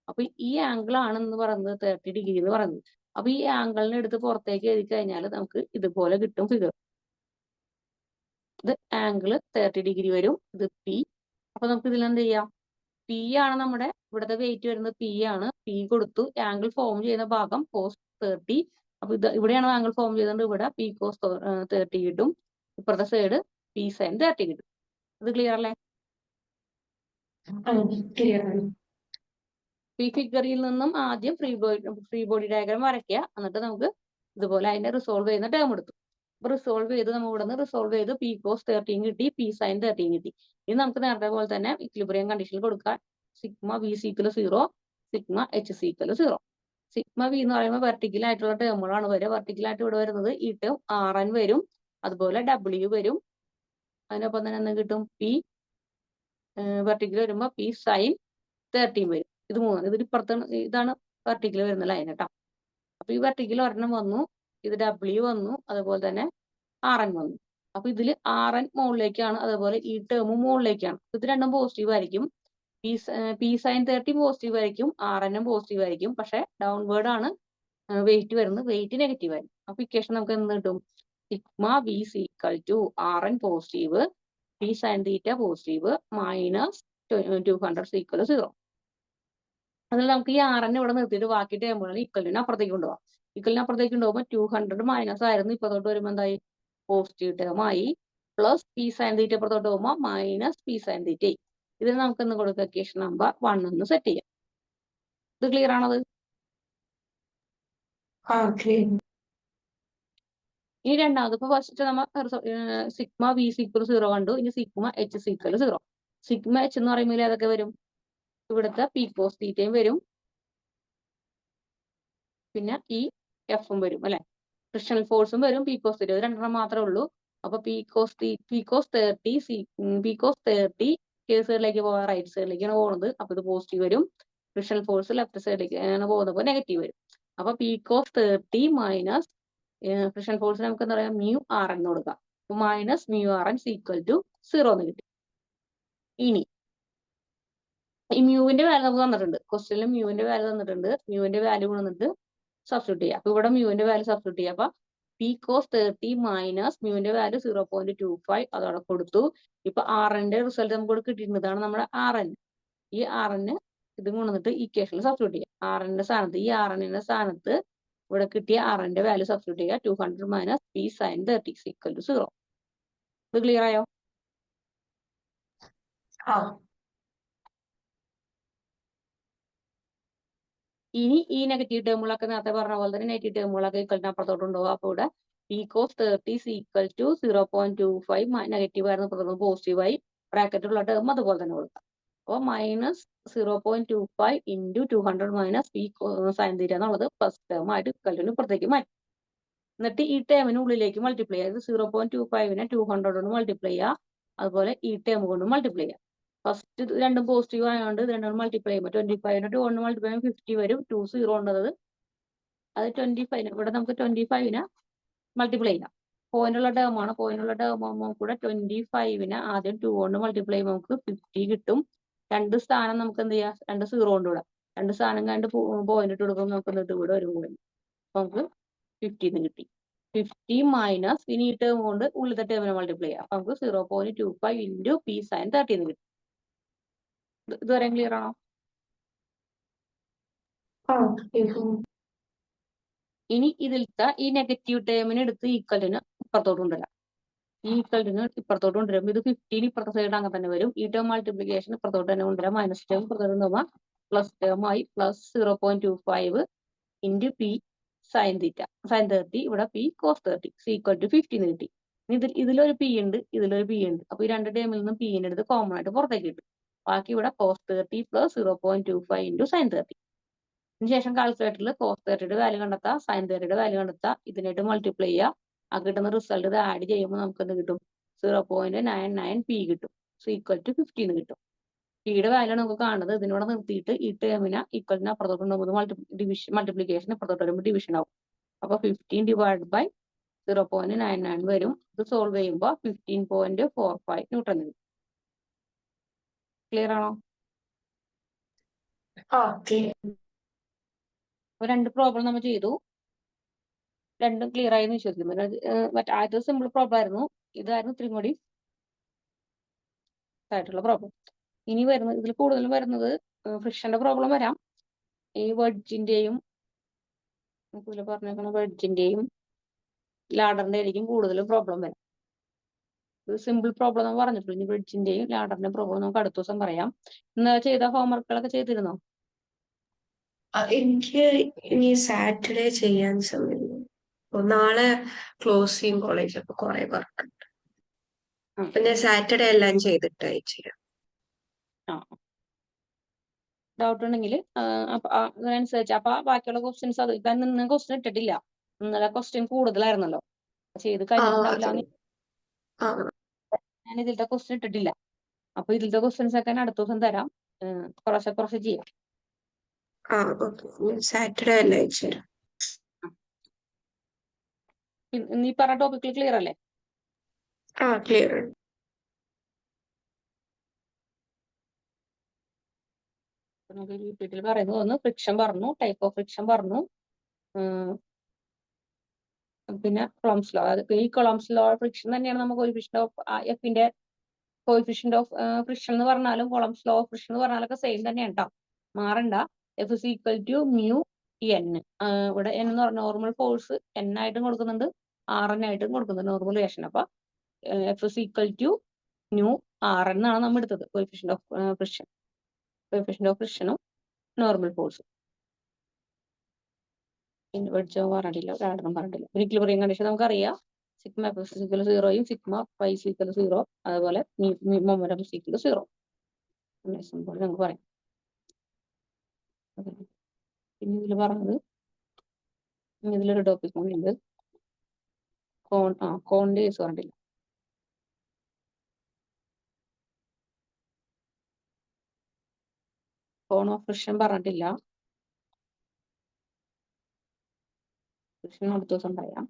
അപ്പൊ ഈ ആംഗിൾ ആണെന്ന് പറയുന്നത് 30 ഡിഗ്രി എന്ന് പറയുന്നത്. അപ്പൊ ഈ ആംഗിളിനെ എടുത്ത് പുറത്തേക്ക് എഴുതി കഴിഞ്ഞാൽ നമുക്ക് ഇതുപോലെ കിട്ടും ഫിഗർ. ഇത് ആംഗിൾ 30 ഡിഗ്രി വരും. ഇത് പി. അപ്പൊ നമുക്ക് ഇതിൽ എന്ത് ചെയ്യാം, പി ആണ് നമ്മുടെ ഇവിടുത്തെ വെയിറ്റ് വരുന്നത്, പി ആണ്. പി കൊടുത്തു, ആംഗിൾ ഫോം ചെയ്യുന്ന ഭാഗം cos 30. അപ്പൊ ഇവിടെയാണ് ആംഗിൾ ഫോം ചെയ്തുകൊണ്ട് ഇവിടെ പി cos 30 കിട്ടും. ഇപ്പുറത്തെ സൈഡ് പി sin 30 കിട്ടും. ഇത് ക്ലിയർ അല്ലേ? ഈ ഫിഗറിൽ നിന്നും ആദ്യം ഫ്രീ ബോഡി ഡയഗ്രാം വരയ്ക്കുക. എന്നിട്ട് നമുക്ക് ഇതുപോലെ അതിനെ റിസോൾവ് ചെയ്യുന്ന ടേം എടുത്തു. അപ്പൊ റിസോൾവ് ചെയ്ത് നമ്മൾ ഇവിടെ നിന്ന് റിസോൾവ് ചെയ്ത് പി cos 13 കിട്ടി, പി sin 13 കിട്ടി. ഇനി നമുക്ക് നേരത്തെ പോലെ തന്നെ ഇക്വിലിബ്രിയം കണ്ടീഷനിൽ കൊടുക്കാം. Sigma V equal 0, sigma H equal 0. Sigma V എന്ന് പറയുമ്പോൾ വെർട്ടിക്കൽ ആയിട്ടുള്ള ടേമുകളാണ് വരിക. വെർട്ടിക്കൽ ആയിട്ട് ഇവിടെ വരുന്നത് ഈ ടേം RN വരും, അതുപോലെ W വരും. അതിനൊപ്പം തന്നെ എന്ത് കിട്ടും, പി വെർട്ടിക്കൽ വരുമ്പോൾ പി sin 13 വരും. ഇത് മൂന്ന്, ഇതാണ് വെർട്ടിക്കൽ വരുന്ന ലൈൻ കേട്ടോ. അപ്പൊ ഈ വെർട്ടിക്കൽ ഒരെണ്ണം വന്നു, ഇത് W വന്നു, അതുപോലെ തന്നെ RN വന്നു. അപ്പൊ ഇതിൽ RN മുകളിലേക്കാണ്, അതുപോലെ ഈ ടേം മുകളിലേക്കാണ്. ഇത് രണ്ടും പോസിറ്റീവ് ആയിരിക്കും. പി sin 30 പോസിറ്റീവ് ആയിരിക്കും, RN പോസിറ്റീവ് ആയിരിക്കും. പക്ഷെ ഡൗൺവേർഡ് ആണ് വെയിറ്റ് വരുന്നത്, വെയിറ്റ് നെഗറ്റീവ് ആയിരിക്കും. അപ്പൊ ഇക്വേഷൻ നമുക്ക് എന്ത് കിട്ടും, sigma V equal to RN positive, P sin theta positive, minus 200 equal 0. അതിൽ നമുക്ക് ഈ RN ഇവിടെ നിർത്തിയിട്ട് ബാക്കി ടേമുകളിൽ ഇക്വലിന് അപ്പുറത്തേക്ക് കൊണ്ടുപോകാം. ഇക്വലിന് അപ്പുറത്തേക്ക് കൊണ്ടുപോകുമ്പോൾ 200 മൈനസ് ആയിരുന്നു, ഇപ്പത്തോട്ട് വരുമ്പോൾ എന്തായി, പോസിറ്റീവ് ടേം ആയി. പ്ലസ് പി സൈൻ തീറ്റ അപ്പുറത്തോട്ട് പോകുമ്പോൾ മൈനസ് പി സൈൻ തീറ്റ. ഇതിന് നമുക്ക് എന്ന് കൊടുക്കുക, ഇക്വേഷൻ നമ്പർ 1 എന്ന് സെറ്റ് ചെയ്യാം. ഇത് ക്ലിയർ ആണത്? ഇനി രണ്ടാമത്, ഇപ്പൊ ഫസ്റ്റ് നമ്മൾ സിഗ്മ വി സീക്വൽ 0 കണ്ടു. ഇനി sigma H equal 0. Sigma H എന്ന് പറയുമ്പോൾ ഏതൊക്കെ വരും, ഇവിടുത്തെ പി കോസ് തീറ്റയും വരും, പിന്നെ ഈ എഫും വരും അല്ലെ, ഫ്രിക്ഷണൽ ഫോഴ്സും വരും, പി കോസ് തീറ്റ. രണ്ടെണ്ണം മാത്രമേ ഉള്ളൂ. അപ്പൊ പി കോസ് 30 കേസ് സൈഡിലേക്ക് പോകാൻ റൈറ്റ് സൈഡിലേക്കാണ് പോകുന്നത്. അപ്പൊ ഇത് പോസിറ്റീവ് വരും. ഫ്രിക്ഷണൽ ഫോഴ്സ് ലെഫ്റ്റ് സൈഡിലേക്ക് ആണ് പോകുന്നത്, നെഗറ്റീവ് വരും. അപ്പൊ P cos 30 minus frictional force നമുക്ക് എന്താ പറയാ, മ്യൂ ആർ എന്ന് കൊടുക്കാം. അപ്പൊ minus mu R N equal to 0 എന്ന് കിട്ടി. ഇനി ഈ മ്യൂവിന്റെ വാല്യൂ നമുക്ക് തന്നിട്ടുണ്ട്, ക്വസ്റ്റ്യനിൽ മ്യൂവിന്റെ വാല്യൂ തന്നിട്ടുണ്ട്. മ്യൂവിന്റെ വാല്യൂ കൊണ്ടിട്ട് സബ്സ്റ്റിറ്റ്യൂട്ട് ചെയ്യാം. അപ്പൊ ഇവിടെ മ്യൂവിന്റെ വാല്യൂ സബ്സ്റ്റിറ്റ്യൂട്ട് ചെയ്യാം. അപ്പൊ പി കോസ് 30 മൈനസ് മ്യൂവിന്റെ വാല്യൂ 0.25 അതോടെ കൊടുത്തു. ഇപ്പൊ RNന്റെ റിസൾട്ട് നമുക്ക് കിട്ടിയിട്ടുണ്ട്. ഇതാണ് നമ്മുടെ RN. ഈ RN ഇത് കൊണ്ടിട്ട് ഇക്വേഷനിൽ സബ്സ്റ്റിറ്റ്യൂട്ട് ചെയ്യാം. RNന്റെ സ്ഥാനത്ത്, ഈ RNന്റെ സ്ഥാനത്ത് ഇവിടെ കിട്ടിയ RNന്റെ വാല്യൂ സബ്സ്റ്റിറ്റ്യൂട്ട് ചെയ്യുക. 200 minus P sine 30 equal to 0. ഇത് ക്ലിയർ ആയോ? ഇനി ഈ നെഗറ്റീവ് ടേമുകളൊക്കെ നേരത്തെ പറഞ്ഞ പോലെ തന്നെ നെഗറ്റീവ് ടേമുകളൊക്കെ ഇക്വലിന് അപ്പുറത്തോട്ട് ഉണ്ടാവും. അപ്പൊ ഇവിടെ P cos 30 equal to 0.25 negative ആയിരുന്നു, അപ്പുറത്തോട്ട് പോസിറ്റീവ് ആയി. ബ്രാക്കറ്റിലുള്ള ടേം അതുപോലെ തന്നെ കൊടുക്കാം. അപ്പോൾ minus 0.25 into 200 minus P sine theta എന്നുള്ളത് പ്ലസ് ടേം ആയിട്ട് ഇക്വലിന് ഇപ്പുറത്തേക്ക് മാറ്റി. എന്നിട്ട് ഈ ടേമിന് ഉള്ളിലേക്ക് മൾട്ടിപ്ലൈ ചെയ്യുക. 0.25നെ 200 കൊണ്ട് മൾട്ടിപ്ലൈ ചെയ്യുക, അതുപോലെ ഈ ടേം കൊണ്ട് മൾട്ടിപ്ലൈ ചെയ്യുക. ഫസ്റ്റ് രണ്ടും പോസിറ്റീവ് ആയതുകൊണ്ട് ഇത് രണ്ടും മൾട്ടിപ്ലൈ ചെയ്യുമ്പോൾ 25നെ 2 കൊണ്ട് മൾട്ടിപ്ലൈ ചെയ്യുമ്പോൾ 50 വരും. 2 0 ഉണ്ടത്, അത് 25. ഇവിടെ നമുക്ക് 25നെ മൾട്ടിപ്ലൈ ചെയ്യാം. പോയിന്റുള്ള ടേമാണ്. പോയിന്റുള്ള ടേം ആകുമ്പോൾ കൂടെ 25നെ ആദ്യം 2 കൊണ്ട് മൾട്ടിപ്ലൈ ചെയ്യുമ്പോൾ നമുക്ക് 50 കിട്ടും. രണ്ട് സ്ഥാനം നമുക്ക് എന്ത് ചെയ്യാം, 2 0 കൊണ്ട് വിടാം. രണ്ട് സ്ഥാനം കണ്ട് പോയിന്റ് ഇട്ട് കൊടുക്കുമ്പോൾ നമുക്ക് എന്നിട്ട് ഇവിടെ ഒരു പോയിന്റ്, നമുക്ക് 50 എന്ന് കിട്ടി. 50 മൈനസ് ഇനി ഈ ടേം കൊണ്ട് ഉള്ളിലത്തെ ടേമിനെ മൾട്ടിപ്ലൈ ചെയ്യാം. അപ്പൊ നമുക്ക് 0.25 ഇൻറ്റു പി സൈൻ 30 എന്ന് കിട്ടും. ഇതുവരെ ക്ലിയർ ആണോ? ഇനി ഇതിലത്തെ ഈ നെഗറ്റീവ് ടേമിനെ എടുത്ത് ഈക്വലിന് ഇപ്പുറത്തോട്ട് കൊണ്ടുവരാം. ഈ ഈക്വലിന് ഇപ്പുറത്തോട്ട് കൊണ്ടുവരുമ്പോൾ ഇത് 15 ഇപ്പുറത്തെ സൈഡ് അങ്ങനെ തന്നെ വരും. ഈ ടേം മൾട്ടിപ്ലിക്കേഷൻ ഇപ്പുറത്തോട്ട് തന്നെ കൊണ്ടുവരാം. മൈനസ് ടേം ഇപ്പുറത്തോട്ട് കൊണ്ടുപോകാം, പ്ലസ് ടേം ആയി. Plus 0.25 into P sine theta sine 30, ഇവിടെ പി കോസ് 30 ഈക്വൽ ടു 50 എന്ന് കിട്ടി. ഇതിലൊരു പി ഉണ്ട്, ഇതിലൊരു പി ഉണ്ട്. അപ്പൊ ഈ രണ്ട് ടേമിൽ നിന്നും പിന്റെ അടുത്ത് കോമൺ ആയിട്ട് പുറത്തേക്ക് കിട്ടും. ബാക്കി ഇവിടെ കോസ് 30 പ്ലസ് 0.25 ഇൻറ്റു സൈൻ 30. അതിനുശേഷം കാൽക്കുലേറ്ററിൽ കോസ് 30യുടെ വാല്യൂ കണ്ടെത്താം, സൈൻ 30യുടെ വാല്യൂ കണ്ടെത്താം. ഇതിനായിട്ട് മൾട്ടിപ്ലൈ ചെയ്യുക. ആ കിട്ടുന്ന റിസൾട്ട് ഇത് ആഡ് ചെയ്യുമ്പോൾ നമുക്ക് എന്ത് കിട്ടും, 0.99p കിട്ടും. ഈക്വൽ ടു 15 കിട്ടും. പിയുടെ വാല്യൂ നമുക്ക് കാണുന്നത് ഇതിനോട് നിർത്തിയിട്ട് ഈ ടേമിനെ ഈക്വലിന് അപ്പുറത്തോട്ട് ഉണ്ടാകുമ്പോൾ മൾട്ടിപ്ലിക്കേഷൻ അപ്പുറത്തോട്ട് വരുമ്പോൾ ഡിവിഷൻ ആവും. അപ്പൊ 15 ഡിവൈഡ് ബൈ 0.99 വരും. ഇത് സോൾവ് ചെയ്യുമ്പോൾ 15.45 ന്യൂട്ടൺ വരും. ക്ലിയർ ആണോ? അപ്പൊ 2 പ്രോബ്ലം നമ്മൾ ചെയ്തു. രണ്ടും ക്ലിയർ ആയി എന്ന് വിശ്വസിക്കുന്നു. ആദ്യത്തെ സിമ്പിൾ പ്രോബ്ലം ആയിരുന്നു. ഇതായിരുന്നു ഇത്തിരി കൂടി ആയിട്ടുള്ള പ്രോബ്ലം. ഇനി വരുന്നത് ഇതിൽ കൂടുതലും വരുന്നത് ഫ്രിക്ഷന്റെ പ്രോബ്ലം വരാം. ഈ വെഡ്ജിന്റെയും പറഞ്ഞേക്കുന്ന വെഡ്ജിന്റെയും ലാഡറിന്റെ ആയിരിക്കും കൂടുതലും പ്രോബ്ലം വരാം. സിമ്പിൾ പ്രോബ്ലം നമ്മൾ പറഞ്ഞിട്ടുള്ളൂ. ഇനി വെഡ്ജിന്റെയും ലാഡറിന്റെയും പ്രോബ്ലം നമുക്ക് അടുത്ത ദിവസം പറയാം. ഇന്ന് ചെയ്ത ഹോംവർക്കുകളൊക്കെ ചെയ്തിരുന്നോ? എനിക്ക് ഇനി സാറ്റർഡേ ചെയ്യാൻ സമയം. നാളെ ക്ലോസ് ചെയ്യും കോളേജ്. അപ്പൊ കുറെ വർക്ക് ഉണ്ട്. പിന്നെ സാറ്റർഡേ എല്ലാം ചെയ്തിട്ട് അയച്ചുതരാം. ഡൗട്ട് ഉണ്ടെങ്കിൽ അതിനനുസരിച്ച് അപ്പൊ ബാക്കിയുള്ള ക്വസ്റ്റ്യൻസ് അത് ഇന്ന് ക്വസ്റ്റ്യൻ ഇട്ടിട്ടില്ല. ഇന്നലെ ക്വസ്റ്റ്യൻ കൂടുതലായിരുന്നല്ലോ, ചെയ്ത് കഴിഞ്ഞിട്ടുണ്ടാവില്ല. ഞാൻ ഇതിലത്തെ ക്വസ്റ്റ്യൻ ഇട്ടിട്ടില്ല. അപ്പൊ ഇതിലത്തെ ക്വസ്റ്റ്യൻസ് ഒക്കെ അടുത്ത ദിവസം തരാം. കുറച്ച് ചെയ്യാം. സാറ്റർഡേ എല്ലാം അയച്ചുതരാം. നീ പറഞ്ഞ ടോപ്പിക്കിൽ ക്ലിയർ അല്ലേ? ക്ലിയർ. വീട്ടിൽ പറയുന്നത് ഒന്ന് ഫ്രിക്ഷൻ പറഞ്ഞു, ടൈപ്പ് ഓഫ് ഫ്രിക്ഷൻ പറഞ്ഞു, പിന്നെ കൊളംസ് ലോ. ഈ കൊളംസ് ലോ ഫ്രിക്ഷൻ തന്നെയാണ് നമുക്ക് കോയിഫിഷ്യന്റ് ഓഫ് എഫിന്റെ കോയിഫിഷ്യന്റ് ഓഫ് ഫ്രിക്ഷൻ എന്ന് പറഞ്ഞാലും കൊളംസ് ലോ ഓഫ് ഫ്രിക്ഷൻ എന്ന് പറഞ്ഞാലൊക്കെ സെയിം തന്നെയാണ് കേട്ടോ, മാറണ്ട. F is equal to mu N. ഇവിടെ എൻ എന്ന് പറഞ്ഞ നോർമൽ ഫോഴ്സ് എൻ ആയിട്ടും കൊടുക്കുന്നുണ്ട്, ആർ എൻ ആയിട്ടും കൊടുക്കുന്നുണ്ട് നോർമൽ റിയാക്ഷൻ. അപ്പൊ F is equal to mu R N എന്നാണ് നമ്മൾ എടുത്തത് coefficient of friction. Coefficient of ഫ്രിക്ഷനും നോർമൽ ഫോഴ്സും. പിന്നെ വെഡ്ജോ പറഞ്ഞിട്ടില്ല, ലാഡറും പറഞ്ഞിട്ടില്ല. ഒരു ഇക്വിലിബ്രിയം കണ്ടീഷൻ നമുക്കറിയാം. സിഗ്മ എഫ് ഇസ് ഈക്വൽ 0യും സിഗ്മ ഫൈ ഇസ് ഈക്വൽ 0, അതുപോലെ മൊമെന്റം ഇസ് ഈക്വൽ 0 നമുക്ക് പറയാം. പിന്നെ ഇതിൽ പറഞ്ഞത് ഇതിലൊരു ടോപ്പിക് ഉണ്ട്, കോണിന്റെ കേസ് പറഞ്ഞിട്ടില്ല. കോൺ ഓഫ് ഫ്രിക്ഷൻ പറഞ്ഞിട്ടില്ല. ഫ്രിക്ഷൻ അടുത്ത ദിവസം പറയാം.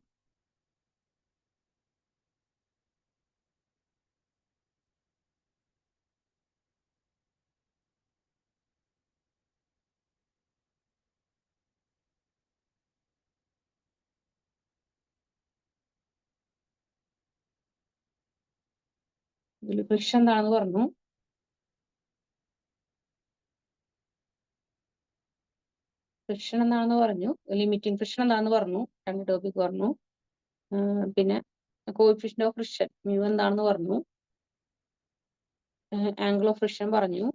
ഇതിൽ ഫ്രിക്ഷൻ എന്താണെന്ന് പറഞ്ഞു. ഫ്രിക്ഷൻ എന്താണെന്ന് പറഞ്ഞു, ലിമിറ്റിംഗ് ഫ്രിക്ഷൻ എന്താണെന്ന് പറഞ്ഞു, 2 ടോപ്പിക് പറഞ്ഞു. പിന്നെ കോഎഫിഷ്യന്റ് ഓഫ് ഫ്രിക്ഷൻ മ്യൂ എന്താണെന്ന് പറഞ്ഞു, ആംഗിൾ ഓഫ് ഫ്രിക്ഷൻ പറഞ്ഞു,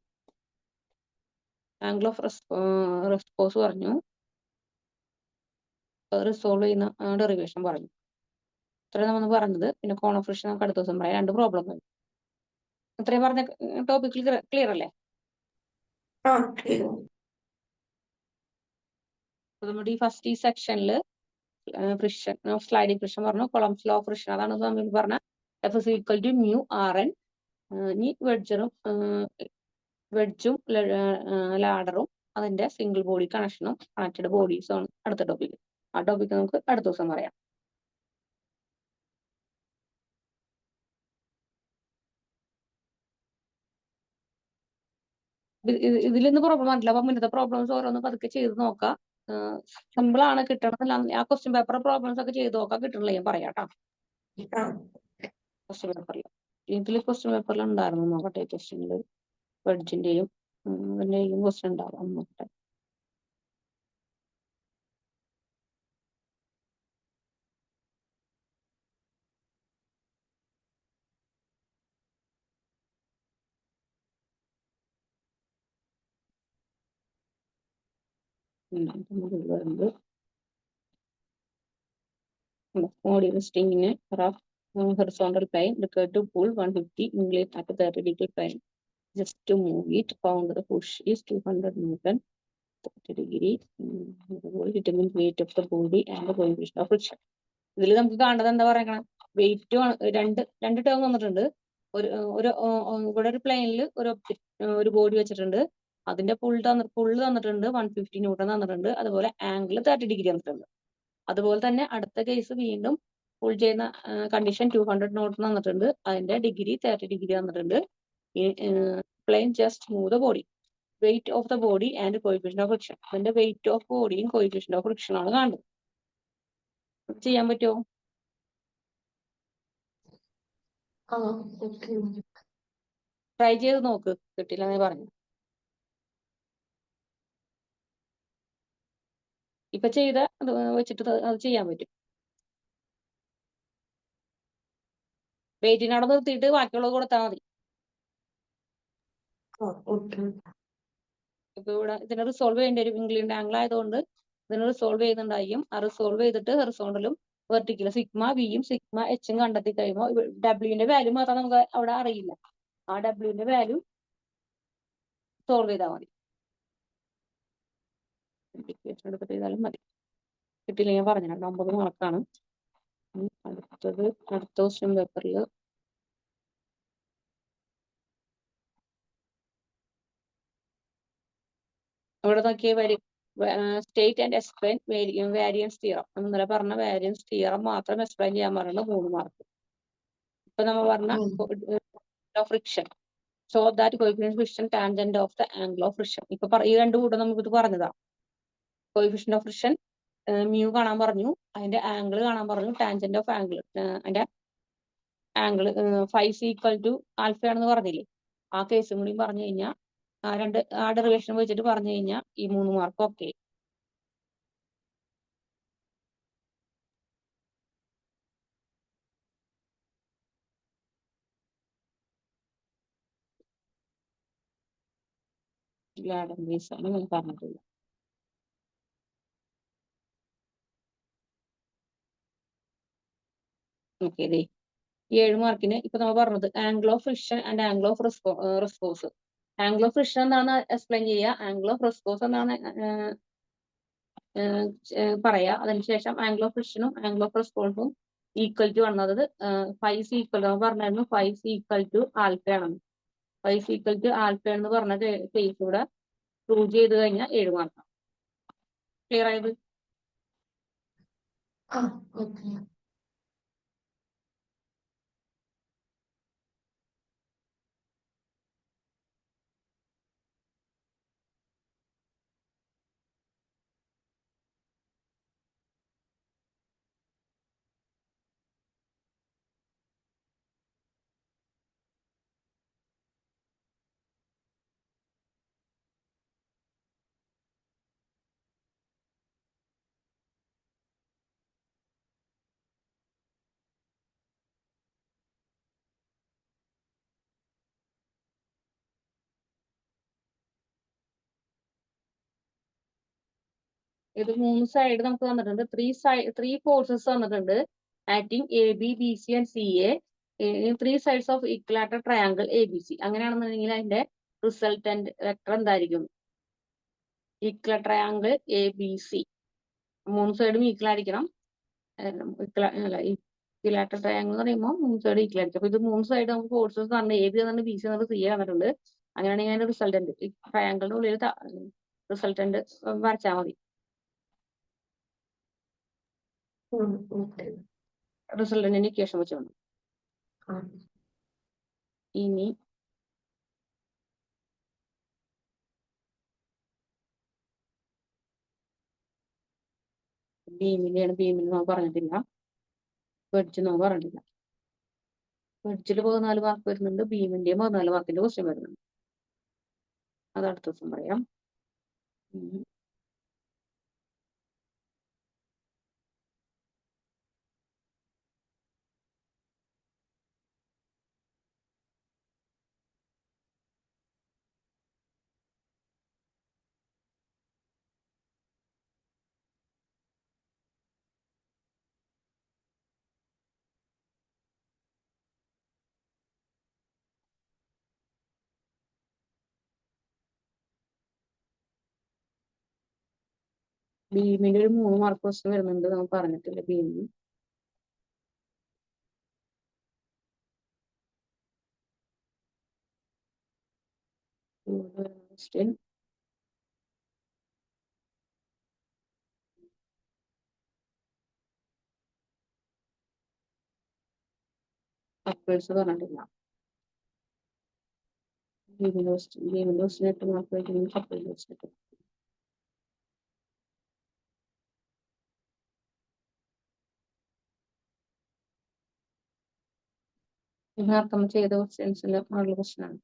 ആംഗിൾ ഓഫ് റെസ്പോൺസ് പറഞ്ഞു, റിസോൾവ് ചെയ്യുന്ന ഡെറിവേഷൻ പറഞ്ഞു. ഇത്രയും നമ്മൾ പറഞ്ഞത്. പിന്നെ കോൺ ഓഫ് ഫ്രിക്ഷൻ നമുക്ക് അടുത്ത ദിവസം പറയാം. 2 പ്രോബ്ലം വരും. ഇത്രയും പറഞ്ഞ ടോപ്പിക്കിൽ ക്ലിയർ അല്ലേ? നമ്മുടെ ഈ ഫസ്റ്റ് ഈ സെക്ഷനിൽ ഫ്രിക്ഷൻ സ്ലൈഡിംഗ് ഫ്രിക്ഷൻ പറഞ്ഞു, കൊളംസ് ലോ ഓഫ് ഫ്രിക്ഷൻ അതാണ് നമ്മൾ പറഞ്ഞ F is equal to mu R N. ഇനി വെഡ്ജും ലാഡറും അതിന്റെ സിംഗിൾ ബോഡി കണക്ഷനും കണക്റ്റഡ് ബോഡീസും ആണ് അടുത്ത ടോപ്പിക്. ആ ടോപ്പിക് നമുക്ക് അടുത്ത ദിവസം പറയാം. ഇതിൽ നിന്ന് പ്രോബ്ലം വന്നില്ല. അപ്പൊ മുന്നത്തെ പ്രോബ്ലംസ് ഓരോന്ന് പതുക്കെ ചെയ്ത് നോക്കാം. സിമ്പിൾ ആണ്, കിട്ടണമെന്നില്ല. ആ ക്വസ്റ്റ്യൻ പേപ്പർ പ്രോബ്ലംസ് ഒക്കെ ചെയ്ത് നോക്കാം. കിട്ടണില്ല ഞാൻ പറയാം കേട്ടോ. ക്വസ്റ്റ്യൻ പേപ്പറിൽ ക്വസ്റ്റ്യൻ പേപ്പറിൽ ഉണ്ടായിരുന്നു നോക്കട്ടെ. ക്വസ്റ്റ്യനിൽ വെഡ്ജിന്റെയും ക്വസ്റ്റ്യൻ ഉണ്ടാവും നോക്കട്ടെ. Body resting in a rough horizontal plane, required to pull 150 English at 30 degree plane. Just to move it, found the push is 200 Newton, 30 degree. Determine weight of the body and the coefficient of friction. ഇതിൽ നമുക്ക് കാണുന്നത് എന്താ പറയണേ? വെയിറ്റും രണ്ട് term വന്നിട്ടുണ്ട്. ഇവിടെ ഒരു പ്ലെയിനിൽ ഒരു ബോഡി വെച്ചിട്ടുണ്ട്. അതിന്റെ പുള്ള് തന്നിട്ടുണ്ട് 150 ന്യൂട്ടൺ തന്നിട്ടുണ്ട്. അതുപോലെ ആംഗിൾ 30 ഡിഗ്രി തന്നിട്ടുണ്ട്. അതുപോലെ തന്നെ അടുത്ത കേസ് വീണ്ടും പുൾ ചെയ്യുന്ന കണ്ടീഷൻ 200 ന്യൂട്ടൺ തന്നിട്ടുണ്ട്. അതിന്റെ ഡിഗ്രി 30 ഡിഗ്രി തന്നിട്ടുണ്ട്. Plane just move the body, weight of the body and coefficient of friction. അതിന്റെ വെയിറ്റ് ഓഫ് ബോഡിയും കോയിഫിഷ്യന്റ് ഓഫ് ഫ്രിക്ഷൻ ആണ് കാണുന്നത്. ചെയ്യാൻ പറ്റുമോ? ട്രൈ ചെയ്ത് നോക്ക്, കിട്ടില്ലെന്നേ പറഞ്ഞു. ഇപ്പൊ ചെയ്ത വെച്ചിട്ട് അത് ചെയ്യാൻ പറ്റും. വെയിറ്റിനവിടെ നിർത്തിയിട്ട് ബാക്കിയുള്ളത് കൊടുത്താൽ മതി. ഇപ്പൊ ഇവിടെ ഇതിനെ റിസോൾവ് ചെയ്യേണ്ടി വരും. ഇംഗ്ലീഷ് ആംഗിൾ ആയതുകൊണ്ട് ഇതിനെ റിസോൾവ് ചെയ്യുന്നുണ്ടായിരിക്കും. ആ റിസോൾവ് ചെയ്തിട്ട് ഹൊറിസോണ്ടലും വെർട്ടിക്കലും സിഗ്മ വിയും സിഗ്മ എച്ചും കണ്ടെത്തി കഴിയുമ്പോൾ ഡബ്ല്യൂന്റെ വാല്യൂ മാത്രം നമുക്ക് അവിടെ അറിയില്ല. ആ ഡബ്ല്യൂന്റെ വാല്യൂ സോൾവ് ചെയ്താൽ മതി. എടുത്തിട്ട് ചെയ്താലും മതി. കിട്ടില്ല ഞാൻ പറഞ്ഞു. 9 മാർക്കാണ്. അടുത്ത ക്വസ്റ്റ്യൻ പേപ്പറിൽ ഇവിടെ നോക്കിയ state and explain variance theorem. ഇന്നലെ പറഞ്ഞ വാരിയൻസ് തിയറം മാത്രം എക്സ്പ്ലെയിൻ ചെയ്യാൻ പറയുന്നത് 3 മാർക്ക്. ഇപ്പൊ നമ്മൾ പറഞ്ഞ friction, so that coefficient friction tangent of the angle of friction. ഇപ്പൊ ഈ രണ്ടു കൂടെ നമുക്ക് ഇത് പറഞ്ഞതാ. കോയിഫിഷ്യന്റ് ഓഫ് ഫ്രിക്ഷൻ മ്യൂ കാണാൻ പറഞ്ഞു, അതിന്റെ ആംഗിൾ കാണാൻ പറഞ്ഞു, ടാൻജന്റ് ഓഫ് ആംഗിൾ, അതിന്റെ angle phi's equal to alpha ആണെന്ന് പറഞ്ഞില്ലേ. ആ കേസും കൂടി പറഞ്ഞു കഴിഞ്ഞാൽ ആ ഡെറിവേഷൻ വെച്ചിട്ട് പറഞ്ഞു കഴിഞ്ഞാൽ ഈ 3 മാർക്ക് ഓക്കെ. ലാഡം ബേസ് ആണ് ഞാൻ പറഞ്ഞിട്ടില്ല. ഓക്കെ, ഇതേ 7 മാർക്കിന് ഇപ്പൊ നമ്മൾ പറഞ്ഞത് angle of friction and angle of response. Angle of friction എന്താണ് എക്സ്പ്ലെയിൻ ചെയ്യുക, ആംഗിൾ ഓഫ് റെസ്പോൺസ് എന്താണ് പറയാ. അതിനുശേഷം ആംഗിൾ ഓഫ് ഫ്രിക്ഷനും ആംഗിൾ ഓഫ് റെസ്പോൺസും ഈക്വൽ ടു വന്നത് ഫൈസ് ഈക്വൽ പറഞ്ഞായിരുന്നു. ഫൈസ് ഈക്വൽ ടു ആൽഫ ആണെന്ന്. ഫൈസ് ഈക്വൽ ടു ആൽഫ എന്ന് പറഞ്ഞ കേസ് കൂടെ പ്രൂവ് ചെയ്ത് കഴിഞ്ഞാൽ 7 മാർക്കാണ്. ക്ലിയർ ആയത്? ഇത് 3 സൈഡ് നമുക്ക് തന്നിട്ടുണ്ട്. 3 ഫോഴ്സസ് തന്നിട്ടുണ്ട് acting A B B C and C A 3 sides of ഇക്വലാറ്റർ triangle A B C. അങ്ങനെയാണെന്നുണ്ടെങ്കിൽ അതിന്റെ റിസൾട്ടന്റ് വെക്ടർ എന്തായിരിക്കും? ഇക്വലാറ്റർ ട്രയാങ്കിൾ എ ബി സി 3 സൈഡും ഈക്വൽ ആയിരിക്കണം. ഇക്വലാറ്റർ ട്രയാങ്കിൾ എന്ന് പറയുമ്പോൾ 3 സൈഡ് ഈക്വൽ ആയിരിക്കും. അപ്പൊ ഇത് 3 സൈഡ് നമുക്ക് ഫോഴ്സസ് തന്നെ എ ബി തന്നിട്ട് ബി സി തന്നിട്ട് സി തന്നിട്ടുണ്ട്. അങ്ങനെയാണെങ്കിൽ അതിന്റെ റിസൾട്ടന്റ് ട്രയാങ്കിളിന്റെ ഉള്ളിൽ റിസൾട്ടന്റ് വരച്ചാൽ മതി. റിസൾട്ടന്റിന്റെ ഇക്വേഷൻ വെച്ചോണ്ട് ഇനി ബീമിന് നമ്മൾ പറഞ്ഞിട്ടില്ല. വെഡ്ജ് നമ്മൾ പറഞ്ഞിട്ടില്ല. വെഡ്ജിൽ 14 മാർക്ക് വരുന്നുണ്ട്, ബീമിന്റെയും 14 മാർക്കിന്റെ ക്വസ്റ്റ്യൻ വരുന്നുണ്ട്. അത് അടുത്ത ദിവസം പറയാം. ബീമിന്റെ ഒരു 3 മാർക്ക് ക്വസ്റ്റ്യൻ വരുന്നുണ്ട്, നമ്മൾ പറഞ്ഞിട്ടില്ല ബീമിന്. ക്വസ്റ്റ്യൻ അപ്പേഴ്സ് പറഞ്ഞിട്ടില്ല. എട്ട് മാർക്ക് വയ്ക്കുന്നത് അപ്പേഴ്സ് കിട്ടും. ഇതിനർത്ഥം ചെയ്ത ക്വസ്റ്റ്യൻസിന്റെ മോഡൽ ക്വസ്റ്റ്യൻ ആണ്.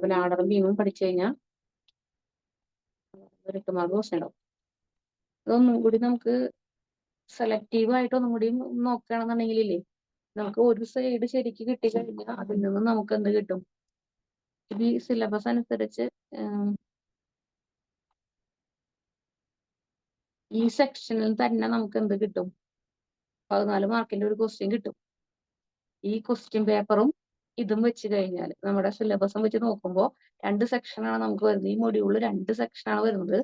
പിന്നെ ആർഡറും ബീമും പഠിച്ചു കഴിഞ്ഞാൽ ഒരു 8 മാർക്ക് ക്വസ്റ്റ്യൻ ഉണ്ടാവും. ഇതൊന്നും കൂടി നമുക്ക് സെലക്റ്റീവ് ആയിട്ട് ഒന്നും കൂടി നോക്കുകയാണെന്നുണ്ടെങ്കിലേ നമുക്ക് ഒരു സൈഡ് ശരിക്ക് കിട്ടിക്കഴിഞ്ഞാൽ അതിൽ നിന്ന് നമുക്ക് എന്ത് കിട്ടും? ഈ സിലബസ് അനുസരിച്ച് ഈ സെക്ഷനിൽ തന്നെ നമുക്ക് എന്ത് കിട്ടും? 14 മാർക്കിന്റെ ഒരു ക്വസ്റ്റ്യൻ കിട്ടും. ഈ ക്വസ്റ്റ്യൻ പേപ്പറും ഇതും വെച്ച് കഴിഞ്ഞാൽ നമ്മുടെ സിലബസും വെച്ച് നോക്കുമ്പോൾ 2 സെക്ഷനാണ് നമുക്ക് വരുന്നത്. ഈ മൊഡ്യൂളിൽ 2 സെക്ഷനാണ് വരുന്നത്.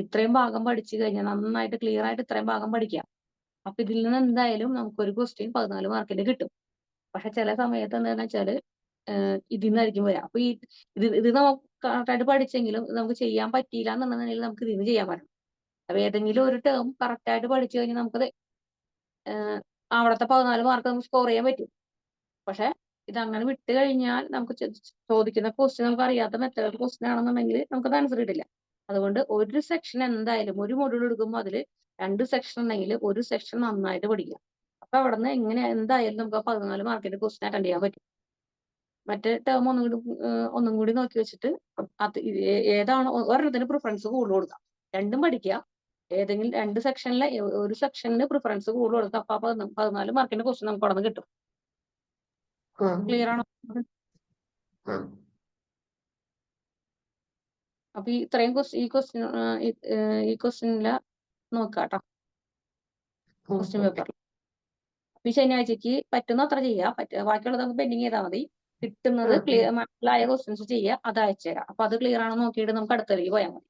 ഇത്രയും ഭാഗം പഠിച്ചു കഴിഞ്ഞാൽ നന്നായിട്ട് ക്ലിയർ ആയിട്ട് ഇത്രയും ഭാഗം പഠിക്കാം. അപ്പൊ ഇതിൽ നിന്ന് എന്തായാലും നമുക്കൊരു ക്വസ്റ്റ്യൻ 14 മാർക്കിന്റെ കിട്ടും. പക്ഷെ ചില സമയത്ത് എന്താണെന്ന് വെച്ചാല് ഇതിൽ നിന്നായിരിക്കും വരാം. അപ്പൊ ഇത് നമുക്ക് കറക്റ്റായിട്ട് പഠിച്ചെങ്കിലും നമുക്ക് ചെയ്യാൻ പറ്റിയില്ല എന്നുണ്ടെങ്കിൽ നമുക്ക് ഇതിൽ നിന്ന് ചെയ്യാൻ പറ്റും. അപ്പൊ ഏതെങ്കിലും ഒരു ടേം കറക്റ്റായിട്ട് പഠിച്ചു കഴിഞ്ഞാൽ നമുക്കത് അവിടുത്തെ 14 മാർക്ക് നമുക്ക് സ്കോർ ചെയ്യാൻ പറ്റും. പക്ഷെ ഇതങ്ങനെ വിട്ട് കഴിഞ്ഞാൽ നമുക്ക് ചോദിക്കുന്ന ക്വസ്റ്റ്യൻ നമുക്ക് അറിയാത്ത മെത്തേഡ് ക്വസ്റ്റ്യൻ ആണെന്നുണ്ടെങ്കിൽ നമുക്കത് ആൻസർ കിട്ടില്ല. അതുകൊണ്ട് ഒരു സെക്ഷൻ എന്തായാലും ഒരു മൊഡ്യൂൾ എടുക്കുമ്പോൾ അതിൽ 2 സെക്ഷൻ ഉണ്ടെങ്കിൽ ഒരു സെക്ഷൻ നന്നായിട്ട് പഠിക്കാം. അപ്പൊ അവിടെ നിന്ന് എങ്ങനെ എന്തായാലും നമുക്ക് 14 മാർക്കിന്റെ ക്വസ്റ്റ്യൻ അറ്റൻഡ് ചെയ്യാൻ പറ്റും. മറ്റേ ടേം ഒന്നും കൂടി നോക്കി വെച്ചിട്ട് അത് ഏതാണോ ഒരെണ്ണത്തിന് പ്രിഫറൻസ് കൂടുതൽ കൊടുക്കാം. രണ്ടും പഠിക്കുക. ഏതെങ്കിലും 2 സെക്ഷനിലെ ഒരു സെക്ഷനിന് പ്രിഫറൻസ് കൂടുതൽ കൊടുക്കാം. അപ്പൊ 14 മാർക്കിന്റെ ക്വസ്റ്റ്യൻ നമുക്ക് അവിടെ നിന്ന് കിട്ടും. ക്ലിയർ ആണോ? അപ്പൊ ഇത്രയും ഈ ക്വസ്റ്റ്യനില നോക്കാട്ടോ ക്വസ്റ്റ്യൻ പേപ്പറിൽ. അപ്പൊ ശനിയാഴ്ചക്ക് പറ്റുന്ന അത്ര ചെയ്യാം. ബാക്കിയുള്ളത് നമുക്ക് പെൻഡിങ് ചെയ്താൽ മതി. കിട്ടുന്നത് മനസ്സിലായ ക്വസ്റ്റ്യൻസ് ചെയ്യുക, അത് അയച്ചുതരാം. അപ്പൊ അത് ക്ലിയർ ആണോ നോക്കിയിട്ട് നമുക്ക് അടുത്തതിലേക്ക് പോയാൽ മതി.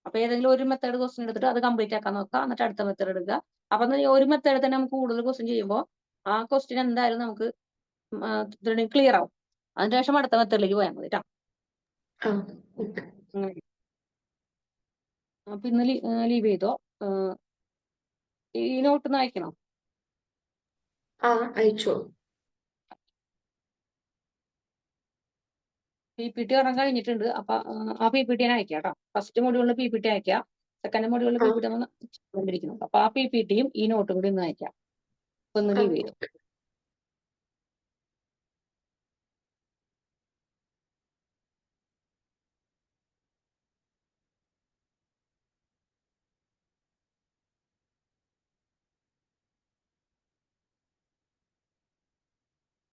അപ്പൊ ഏതെങ്കിലും ഒരു മെത്തേഡ് ക്വസ്റ്റ്യൻ എടുത്തിട്ട് അത് കംപ്ലീറ്റ് ആക്കാൻ നോക്കുക. എന്നിട്ട് അടുത്ത മെത്തേഡ് എടുക്കുക. അപ്പൊ ഒരു മെത്തേഡ് തന്നെ നമുക്ക് കൂടുതൽ ക്വസ്റ്റ്യൻ ചെയ്യുമ്പോൾ ആ ക്വസ്റ്റ്യൻ എന്തായാലും നമുക്ക് ക്ലിയർ ആവും. അതിനുശേഷം അടുത്ത മെത്തേഡിലേക്ക് പോയാൽ മതി കേട്ടോ. അപ്പൊ ഇന്ന് ലീവ് ചെയ്തോ. ഈ നോട്ട് ഒന്ന് അയക്കണോ? അയച്ചോ. PPT ഒരെണ്ണം കഴിഞ്ഞിട്ടുണ്ട്. അപ്പൊ ആ PPT ഞാൻ അയക്കാം കേട്ടോ. ഫസ്റ്റ് മൊഡ്യൂളിന് PPT അയക്കാം. സെക്കൻഡ് മൊഡ്യൂളിന് PPT കൊണ്ടിരിക്കുന്നു. അപ്പൊ ആ PPTയും ഈ നോട്ടും കൂടി ഒന്ന് അയക്കാം. അപ്പൊ ഒന്ന് ലീവ് ചെയ്തു.